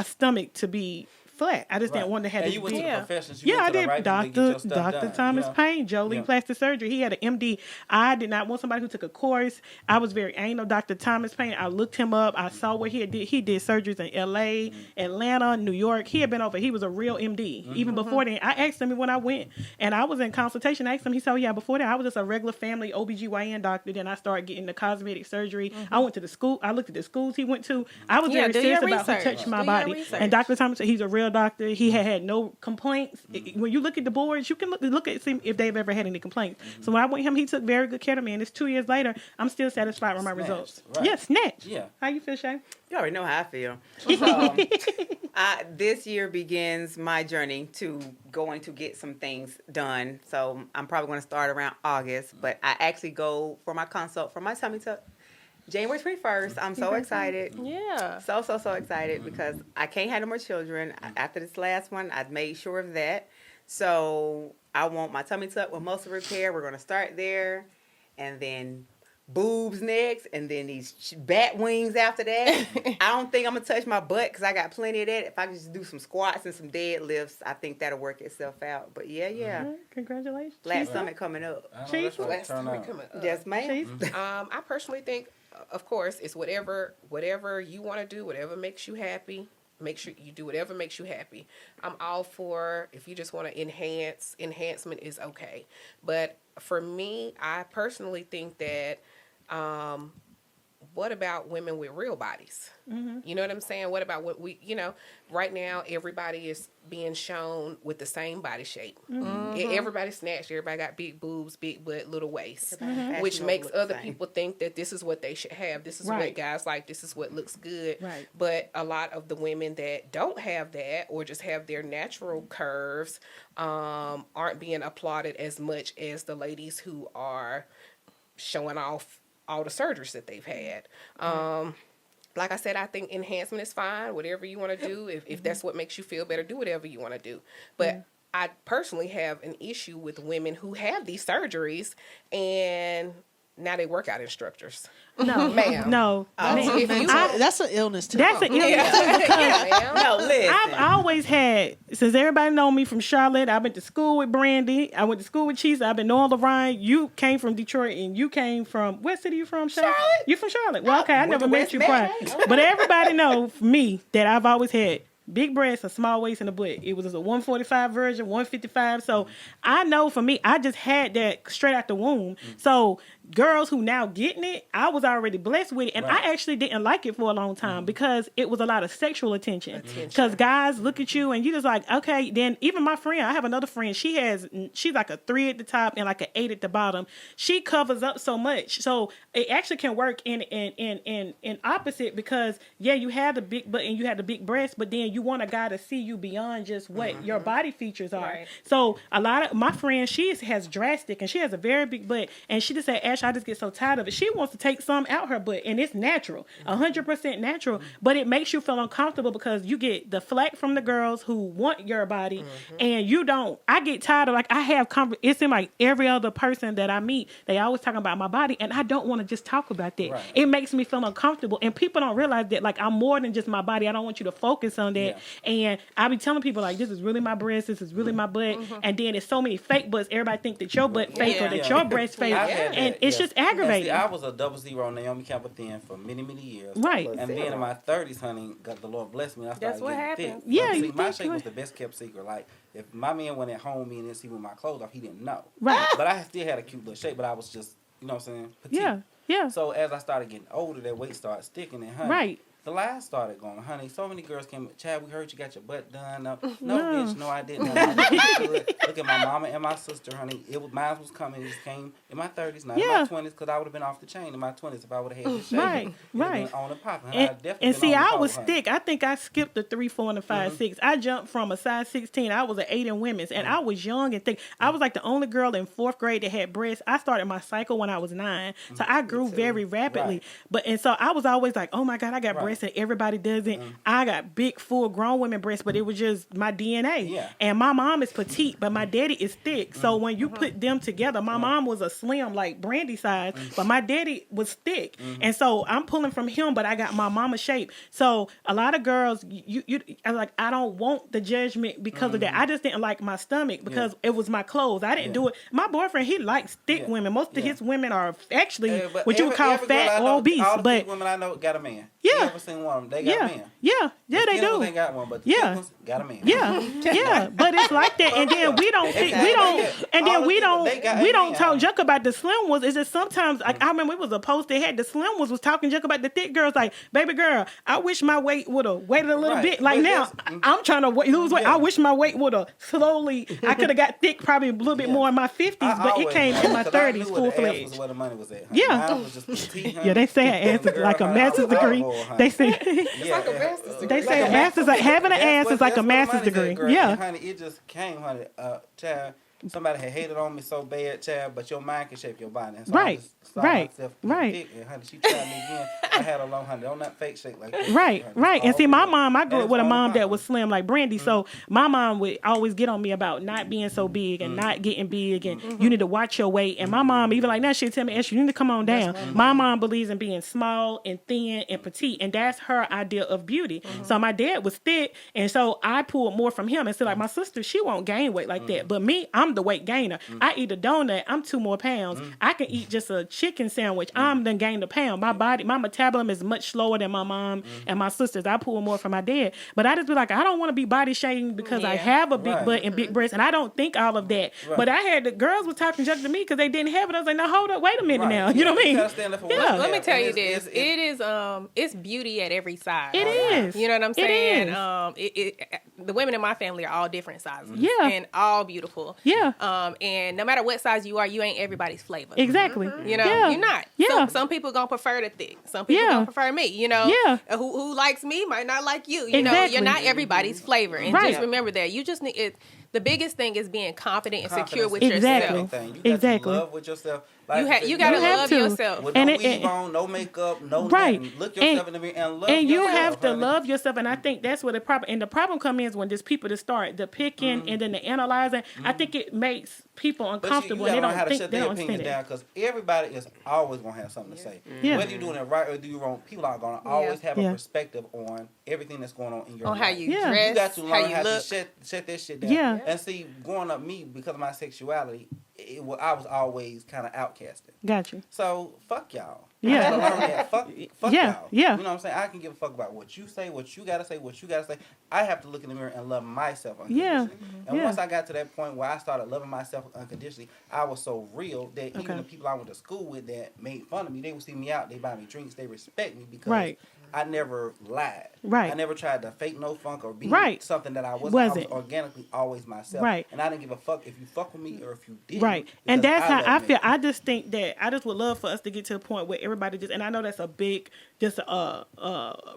stomach to be flat. I just didn't want to have And this you went big. to the professionals. You Yeah, I went to the did. right people to get your stuff Dr. done, Thomas you know? Payne, Jolie Yeah. Plastic Surgery. He had an MD. I did not want somebody who took a course. I was I ain't no Dr. Thomas Payne. I looked him up. I saw what he did. He did surgeries in LA, Atlanta, New York. He had been over. He was a real MD. Even before then, I asked him when I went and I was in consultation. I asked him. He said, yeah, before that, I was just a regular family OBGYN doctor. Then I started getting the cosmetic surgery. I went to the school. I looked at the schools he went to. I was Yeah, very do serious your about who research. touched my Do your body. research. And Dr. Thomas said he's a real doctor. He had no complaints. When you look at the boards, you can look at see if they've ever had any complaints. So when I went him, he took very good care of me. And it's 2 years later, I'm still satisfied with my Snatched, results. right. Yeah, snatch. Yeah. How you feel, Shay? You already know how I feel. This year begins my journey to going to get some things done. So I'm probably going to start around August, but I actually go for my consult for my tummy tuck January 21st. I'm so excited. Yeah. So excited because I can't have no more children. After this last one, I made sure of that. So I want my tummy tuck with muscle repair. We're going to start there. And then boobs next. And then these bat wings after that. I don't think I'm going to touch my butt because I got plenty of that. If I can just do some squats and some deadlifts, I think that'll work itself out. But yeah. Congratulations. Flat stomach coming up. I know that's right. Last Turn time we out. coming up. Yes, ma'am. Cheese. I personally think, of course, it's whatever you want to do, whatever makes you happy. Make sure you do whatever makes you happy. I'm all for if you just want to enhancement is okay. But for me, I personally think that what about women with real bodies? You know what I'm saying? What about what right now everybody is being shown with the same body shape. Everybody's snatched. Everybody got big boobs, big butt, little waist, which Fashionable makes look the other same. people think that this is what they should have. This is what Right. guys like. This is what looks good. Right. But a lot of the women that don't have that or just have their natural curves aren't being applauded as much as the ladies who are showing off all the surgeries that they've had. Like I said, I think enhancement is fine. Whatever you want to do, if that's what makes you feel better, do whatever you want to do. But I personally have an issue with women who have these surgeries and now they workout instructors. No, Ma'am. no. If you- That's an illness too. That's an illness Yeah. too, because Yeah, ma'am. No, listen. I've always had, since everybody know me from Charlotte, I went to school with Brandy, I went to school with Cheese, I've been knowing Lorraine. You came from Detroit and you came from, what city you from, Charlotte? You from Charlotte. Well, okay, I went never to met West you prior. Mass. But everybody know me that I've always had big breasts, a small waist, and a butt. It was a 145 version, 155. So I know for me, I just had that straight out the womb. So girls who now getting it, I was already blessed with it. And Right. I actually didn't like it for a long time because it was a lot of sexual attention. Because guys look at you and you just like, okay, then even my friend, I have another friend, she's like a 3 at the top and like an 8 at the bottom. She covers up so much. So it actually can work in opposite because you have the big butt and you have the big breast, but then you want a guy to see you beyond just what your body features are. Right. So a lot of my friend, has drastic and she has a very big butt, and she just said, Ash, I just get so tired of it. She wants to take some out her butt, and it's natural, 100% natural, but it makes you feel uncomfortable because you get the flack from the girls who want your body, and you don't. I get tired of it seems like every other person that I meet, they always talking about my body, and I don't want to just talk about that. Right. It makes me feel uncomfortable, and people don't realize that I'm more than just my body. I don't want you to focus on that. that. And I be telling people like, this is really my breast, this is really my butt, and then it's so many fake butts. Everybody think that your butt fake or that your breast fake, I've had and that, it's just aggravating. See, I was a 00 Naomi Campbell thin for many, many years. Right. And then in my 30s, honey, God, the Lord bless me. I started That's what getting happened. thick. Yeah, But see, you my think shape you was would- the best kept secret. Like, if my man went at home, me and didn't see with my clothes off, he didn't know. Right. But I still had a cute little shape, but I was just, you know what I'm saying, petite. Yeah, yeah, So as I started getting older, that weight started sticking, and honey, right. the lies started going, honey. So many girls came, Chad, we heard you got your butt done. No, bitch, no, I didn't. I didn't. Look at my mama and my sister, honey. Mine was coming. It just came in my 30s, not Yeah. in my 20s, because I would have been off the chain in my 20s if I would have had this shape. Right, It'd right. been on and popping. honey. I And, definitely and been see, on the I pole, was honey. thick. I think I skipped the 3, 4, and the 5, 6. I jumped from a size 16. I was an 8 in women's, and I was young and thick. I was like the only girl in 4th grade that had breasts. I started my cycle when I was 9, so I grew very rapidly. Right. But and so I was always like, oh my God, I got Right. breasts, and everybody doesn't. I got big, full grown women breasts, but it was just my DNA. Yeah. And my mom is petite, but my daddy is thick. So when you put them together, my mom was a slim, like Brandy size, but my daddy was thick. And so I'm pulling from him, but I got my mama shape. So a lot of girls, I'm like, I don't want the judgment because of that. I just didn't like my stomach because it was my clothes. I didn't do it. My boyfriend, he likes thick Yeah. women. Most of his women are actually Yeah, but what you would call every girl I fat know, or obese. all the But thick women I know got a man. Yeah. You ever seen one of them? They got yeah, a man. yeah, The they skinny ones do. ain't got one, but the Yeah. thick ones got a man. Yeah, but it's like that, and then we don't think we don't, and then we don't talk junk about the slim ones. It's just sometimes like I remember it was a post they had the slim ones was talking junk about the thick girls. Like, baby girl, I wish my weight would have waited a little Right. bit. Like But now, I'm trying to lose weight. Yeah. I wish my weight would have slowly. I could have got thick probably a little bit more in my 50s, but it came in my 30s full fledged. Where the money was at. Honey. Yeah. Mine was just petite, honey. Yeah, they say an ass is Girl, like a honey, I master's was degree. outlaw, honey. They say Yeah, like a master's degree. they say a master's having an ass is like a master's degree. Yeah. honey, it just came, honey. Child, somebody had hated on me so bad, child, but your mind can shape your body. And so I Right, just saw right, myself right. thick, and honey, she tried me again. I had a long, honey, don't not fake shake like that. Right, honey. right. And All see, my good. mom, I grew And up it's with a all mom that fine. was slim like Brandy. So my mom would always get on me about not being so big and not getting big and you need to watch your weight. And my mom, even like now, she'd tell me, Ash, you need to come on down. My mom believes in being small and thin and petite. And that's her idea of beauty. So my dad was thick. And so I pulled more from him. And so like my sister, she won't gain weight like that. But me, I'm the weight gainer. I eat a donut, I'm 2 more pounds. I can eat just a chicken sandwich. I'm done gained a pound. My body, my metabolism is much slower than my mom and my sisters. I pull more from my dad. But I just be like, I don't want to be body shaming because I Yeah. have a big Right. butt and big breasts. And I don't think all of that. Right. But I had the girls were talking junk to me because they didn't have it. I was like, no, hold up, wait a minute Right. now. You know what I You mean? gotta stand up for Yeah. what you Let me have. tell And you it's- this. It is it's beauty at every size. It is. You know what I'm It saying? is. The women in my family are all different sizes. Yeah. And all beautiful. Yeah. And no matter what size you are, you ain't everybody's flavor. Exactly. You know, Yeah. you're not. Yeah. Some people gonna prefer the thick. Some people Yeah. gonna prefer me. You know, Yeah. Who likes me might not like you. You know, Exactly. you're not everybody's flavor. And Right. just remember that. You just need it. The biggest thing is being confident and secure with Exactly. yourself. You got Exactly. to love with yourself. You gotta You have love to. yourself. With And no it- weave on, no makeup, no Right. nothing. Look yourself in the mirror and love And you yourself, have to honey. love yourself, and I think that's where the problem. And the problem comes in when there's people that start the picking and then the analyzing. I think it makes people But uncomfortable, you and they gotta learn don't how to think shut they their don't opinions understand down it. because everybody is always gonna have something to say. Yeah. Whether you're doing it right or do you wrong, people are gonna always have Yeah. a perspective on everything that's going on in your On life. how you Yeah. dress, You got to how learn you how look. to shut that shit down. Yeah. And see, growing up, me because of my sexuality, I was always kind of outcasted. Got you. So fuck y'all. Yeah. I had to learn that. Fuck Yeah, y'all. yeah. You know what I'm saying? I can give a fuck about what you say, what you gotta say, what you gotta say. I have to look in the mirror and love myself Yeah. unconditionally. And Yeah. once I got to that point where I started loving myself unconditionally, I was so real that Okay. even the people I went to school with that made fun of me, they would see me out, they buy me drinks, they respect me because Right. I never lied. Right. I never tried to fake no funk or be Right. something that I wasn't. Wasn't. I was organically always myself. Right. And I didn't give a fuck if you fuck with me or if you didn't. Right. And because that's how love I me. feel. I just think that I just would love for us to get to a point where everybody just, and I know that's a big, just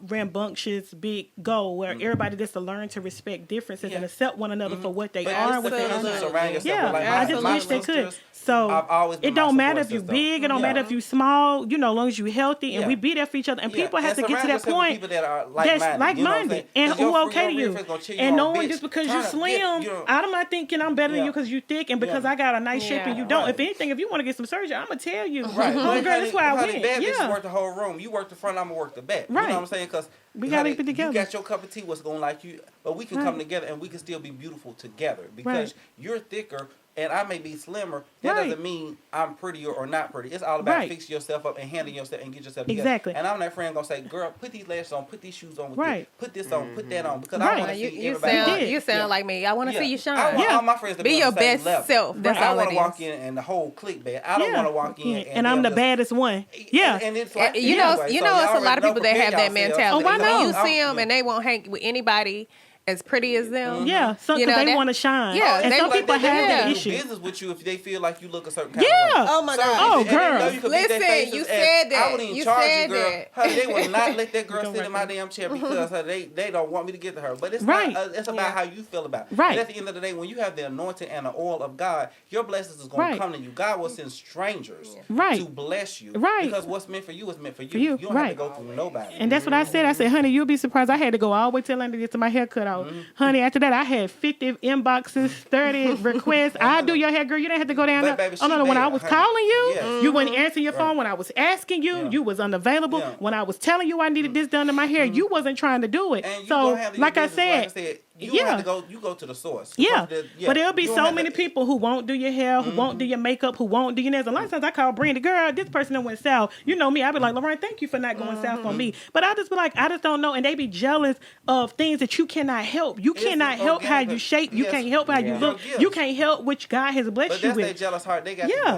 rambunctious, big goal where everybody just to learn to respect differences and Yeah. accept one another for what they But are, it's what the they are things you not. surround yourself Yeah, with. Like I just my wish they could. sisters, So I've always been it don't my matter if support you system. big, it don't Yeah. matter if you small, you know, as long as you healthy and Yeah. we be there for each other. And Yeah. people have to get to surround that yourself with point people that are that's like-minded, you know what I'm like-minded saying? and 'Cause who your okay to real you. friends gonna cheer you And on, knowing bitch. just because Try you're to slim, get- you know- I'm not thinking I'm better than Yeah. you because you thick and because Yeah. I got a nice shape and you Yeah. don't. Right. If anything, if you want to get some surgery, I'm gonna tell you. Right. Oh, But girl, that's why I honey, went. bad bitches Yeah. work the whole room. You work the front front, I'm gonna work the back. You Right. know what I'm saying? Because We gotta keep it together. You got your cup of tea, what's going like you, but we can come Right. together and we can still be beautiful together because Right. you're thicker. And I may be slimmer. That Right. doesn't mean I'm prettier or not pretty. It's all about Right. fixing yourself up and handling yourself and get yourself together. Exactly. And I'm that friend gonna say, "Girl, put these lashes on, put these shoes on, with Right. this, put this on, put that on," because Right. I want to You, see you everybody. sound did. you sound Yeah. like me. I want to see you I shine. want Yeah. all my friends to Be be on your the same best level. self. That's I all want it to walk is. in and the whole clique bad. I don't want to walk in and I'm the just- baddest one. Yeah. And it's like You that know, anyway. you So know, y'all it's a lot of already people that know, have that prepare mentality. Oh, I know. When you see them and they won't hang with anybody as pretty as them. Yeah, so You because know, they that- want to shine. Yeah, and they some like people they have that do issue. business with you if they feel like you look a certain kind of Yeah. way. Oh my So, God. Oh, and they know girl. you could beat their Listen, faces you and said I that. wouldn't even You charge said you, girl. that. Honey, they will not let that girl Go sit right in my damn chair because they don't want me to get to her. But it's Right. not. It's about Yeah. how you feel about it. Right. And at the end of the day, when you have the anointing and the oil of God, your blessings is going Right. to come to you. God will send strangers Right. to bless you. Right. Because what's meant for you is meant for you. For you, You don't have to right. go through nobody. And that's what I said. I said, honey, you'll be surprised. I had to go all the way till London to get to my haircut out. Honey, after that, I had 50 inboxes, 30 requests. I do your hair, girl. You didn't have to go down But there. baby, Oh, no, she no. When I bad, was honey. calling you, Yes. you wouldn't answer your phone. When I was asking you, Yeah. you was unavailable. Yeah. When I was telling you I needed this done to my hair, you wasn't trying to do it. And you So, gonna handle your like I business, said, you don't have yeah. to go. You go to the source. Yeah. But there'll be You don't so have many to- people who won't do your hair, who won't do your makeup, who won't do your nails. A lot of times I call Brenda, girl, this person that went south. You know me. I be like, Lauren, thank you for not going south on me. But I just be like, I just don't know. And they be jealous of things that you cannot help. You It's cannot help how you shape. You yes. can't help how you Yeah. look. Your You gifts. can't help which God has blessed But you that's their with. jealous heart. They got to Yeah.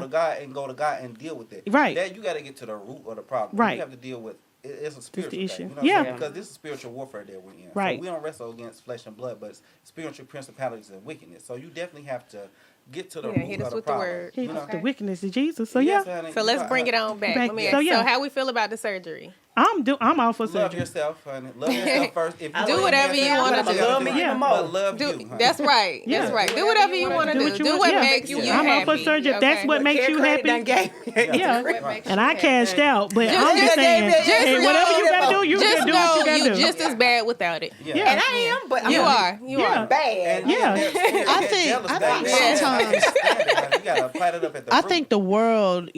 go to God and deal with it. Right. That you got to get to the root of the problem. Right. You have to deal with. It's a spiritual issue. thing. You know what I'm Yeah. saying? Because this is spiritual warfare that we're in. Right. So we don't wrestle against flesh and blood, but it's spiritual principalities and wickedness. So you definitely have to get to the Yeah, root hit of us the with the problem. word. He- You know? The wickedness of Jesus. So Yes, yeah, honey. So let's bring it on back. Back- Let me so ask. yeah. So how we feel about the surgery? I'm all for Love surgery. yourself, honey. Love yourself first. If you Do ain't whatever dancing, you wanna love do. yourself, Love me Yeah. even but more. love Do you, honey. that's right. Yeah. That's right. Do whatever you want to Do do. what you Do want. what Yeah. makes you I'm happy. I'm all for surgery. If that's what makes Care you credit done happy. gave me. Yeah. What makes And you I happy. cashed out, but Just- I'm just just saying, gave me- hey, just whatever you know- gotta do, you Just can do what know you gotta you do. just as bad without it. Yeah. Yeah. And I am, but I'm You not are. You Yeah. are. bad. And Yeah. I think sometimes- you gotta fight it up at the I root. think the world,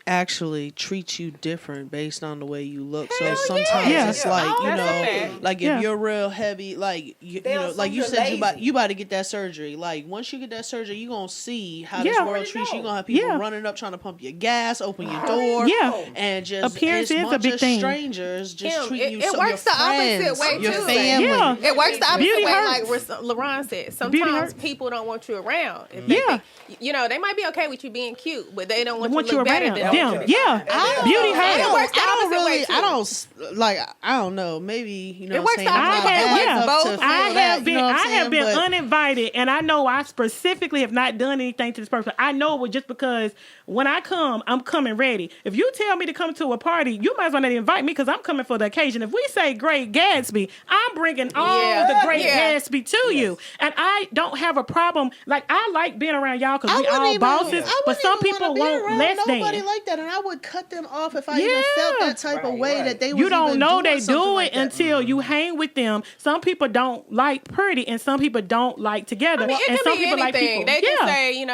actually treats you different based on the way you look. So sometimes Yeah. it's Yeah. like, Oh, that's a fact. like if Yeah. you're real heavy, like They'll like you assume said, you're you about to get that surgery. Like once you get that surgery, you gonna see how this Yeah. world treats you. You gonna have people Yeah. running up trying to pump your gas, open your door, Yeah. and just Appearance it's is a bunch big of thing. strangers just Kim, treating you. it so works your the opposite friends, way, your too. family. Yeah. It works the opposite Beauty way, hurts. like LaRon said. Beauty Sometimes hurts. people don't want you around. If Yeah. they might be okay with you being cute, but they don't want, Want you you to look better around than them. them. Yeah. Beauty It hurts. works the opposite way, too. I don't know. Maybe It works the opposite I way. have- It yeah. works both. I have been I I have been uninvited, and I know I specifically have not done anything to this person. I know it was just because when I come, I'm coming ready. If you tell me to come to a party, you might as well not invite me because I'm coming for the occasion. If we say Great Gatsby, I'm bringing all Yeah. the Great Yeah. Gatsby to you, and I don't have a problem. Like I like being around y'all because we all bosses, but some people won't less nobody than. like that, and I would cut them off if I even Yeah. felt that type of way that they. You was don't even know doing they something do like it that. until you hang with them. Some people don't like pretty, and some people don't like together. I mean, and it some can be people like anything. people. They can yeah. say,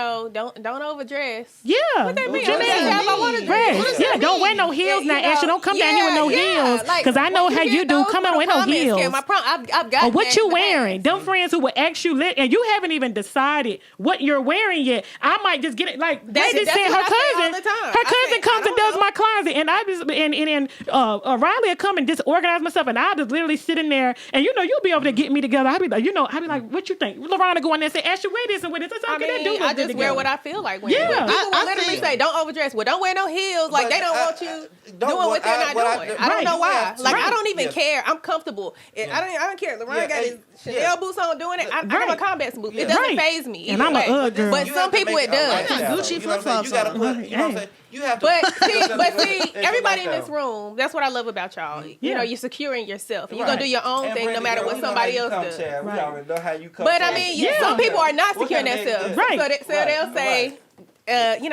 don't overdress. Yeah. What that mean? you I mean? dress how I wanna dress. Right. What does Yeah, that don't wear mean? no heels now, You know, Ashley. Don't come down here with no heels. like, Because I know when how you you get do. those Come for on the with no comments, heels. Kim, I've got Or what that you in the wearing? past. Them friends who will ask you, and you haven't even decided what you're wearing yet. I might just get it. Like they That's just said, what her I say all cousin, the time. her I cousin say, comes I and don't does know. my closet, and I just and Riley will come and disorganize myself, and I just literally sit in there, and you'll be over there getting me together. I'll be like, what you think? LaRon will go in there and say, Ashley, wear this and wear this. I said, I okay, that mean, do look I good just wear together. what I feel like wearing. Yeah. But people will I literally think- say, don't overdress. Well, don't wear no heels. Like, they don't want you doing what they're not doing. I don't know why. Like, I don't even care. I'm comfortable. I don't care. LaRon got his Chanel boots on doing it. I got my combat boots. It doesn't Right. phase me. And either I'm a way. UGG girl. But You some have to people make it a does. lifestyle, Gucci you know what I'm saying? flip-flops You gotta on. put, you know what I'm saying? You have to. But see, It's your everybody in this lifestyle. room, that's what I love about y'all. You Yeah. know, you're securing yourself. You're Right. gonna do your own And thing no Brenda, matter girl, what we know somebody how you else come, does. Chad. We Right. already know how you come. But I Chad. mean, Yeah. some people are not What securing kind of themselves. nigga Right. So they'll say,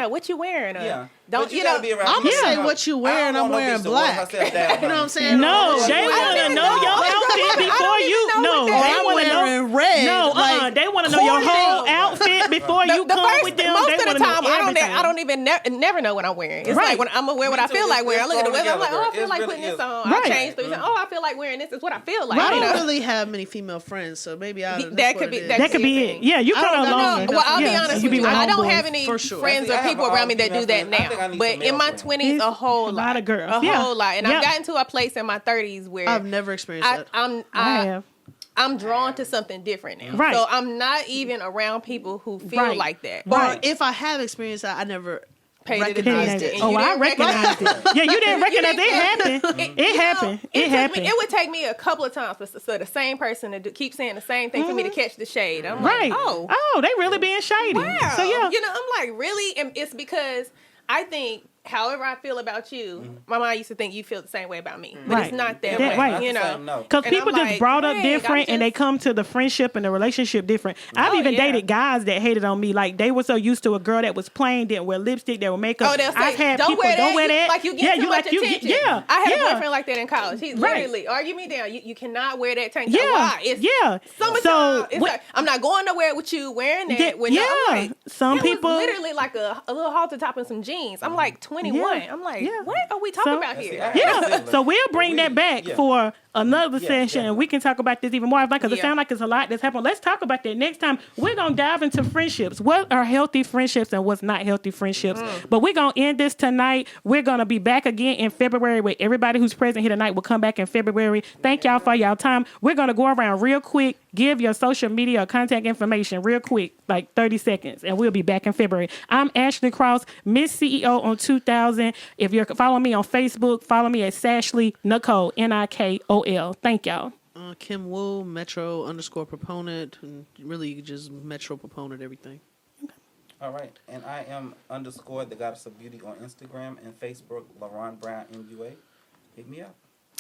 what you wearing? Yeah. Don't But you gotta know? be around I'ma people say that what you know. wearing, I don't I'm want no wearing bitch to water black. herself down, You know what I'm honey. saying? No, I they don't want to even know know your what outfit I before don't you. even know No, what that they is. want to know. wearing red. No, like, they want to know your whole coordinate. outfit before you The come first, with them, most they of the wanna know time, I everything. don't even never know what I'm wearing. It's Right. like when I'm gonna wear what Me I too. feel like It's wearing. I look at the thrown weather. I'm like, together, oh, I girl. feel It like really putting this is. on. Right. I changed 3 times. Oh, I feel like wearing this. Is what I feel like. I You don't know? really have many female friends, so maybe That could be That could be it. Yeah, you I kind don't of know. alone. Well, I'll be Yeah, honest you with you. I don't homeboys. have any For sure. friends I or have people all around me that female do that friends. I think I now. need But some in male my friends. 20s, It's a whole a lot of girls. A Yeah. whole lot. And Yeah. I've gotten to a place in my 30s where I've never experienced that. I have. I'm drawn to something different now. Right. So I'm not even around people who feel Right. like that. Right. Or if I have experienced that, I never Paid it recognized attention. it. And Oh, you I didn't recognized it. Yeah, you didn't recognize it. Happened. It You know, happened. It took happened. Me, it would take me a couple of times for the same person to keep saying the same thing for me to catch the shade. I'm Right. like, oh, they really being shady. wow. So yeah. You know, I'm like, really? And it's because I think however I feel about you, my mom used to think you feel the same way about me. But Right. it's not that That way. right. You know. No. Because And people I'm just like, brought up dang, different I'm and they just- come to the friendship and the relationship different. I've Oh, even yeah. dated guys that hated on me. Like they were so used to a girl that was plain, didn't wear lipstick, that would make up. Oh, they'll say, I've had don't people, wear that. don't wear that. Like you get too much attention. Yeah. I had yeah. a boyfriend like that in college. He Right. literally argued me down. You cannot wear that tank top. Yeah. Why? It's Yeah. summertime. So It's what- like, I'm not going nowhere with you wearing that. Yeah, When yeah. I'm like, Some it was people- literally like a little halter top and some jeans. I'm like 21. Yeah. I'm like, Yeah. what are we talking So- about here? Yeah, so we'll bring that back Yeah. for another Yeah, session, and we can talk about this even more because it Yeah. sounds like it's a lot that's happened. Let's talk about that next time. We're gonna dive into friendships. What are healthy friendships and what's not healthy friendships? But we're gonna end this tonight. We're gonna be back again in February with everybody who's present here tonight. Will come back in February. Thank y'all for y'all time. We're gonna go around real quick. Give your social media or contact information real quick, like 30 seconds, and we'll be back in February. I'm Ashley Cross, Miss CEO on 2000. If you're following me on Facebook, follow me at Sashley Nicole, Nikol. Thank y'all. Kim Wu, Metro _ proponent, and really just Metro proponent, everything. All right. And I am _ the Goddess of Beauty on Instagram and Facebook, LaRon Brown MUA. Hit me up.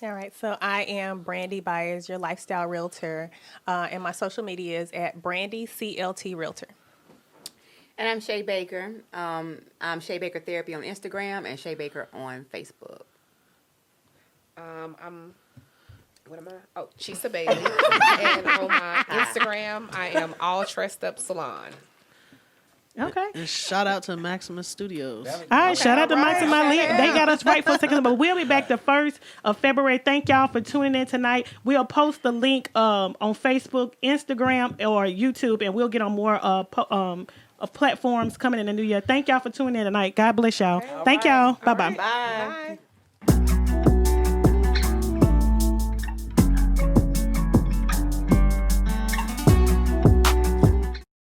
All right, so I am Brandy Byers, your lifestyle realtor, and my social media is at Brandy CLT Realtor. And I'm Shay Baker. I'm Shay Baker Therapy on Instagram and Shay Baker on Facebook. What am I? Oh, Chisa Bailey. And on my Instagram, I am All Dressed Up Salon. Okay. And shout out to Maximus Studios. All right, shout out to all Mike and right. Malik. They got us right for a second, but we'll be back the 1st of February. Thank y'all for tuning in tonight. We'll post the link on Facebook, Instagram, or YouTube, and we'll get on more of platforms coming in the new year. Thank y'all for tuning in tonight. God bless y'all. Thank y'all. Bye-bye. Bye. Bye.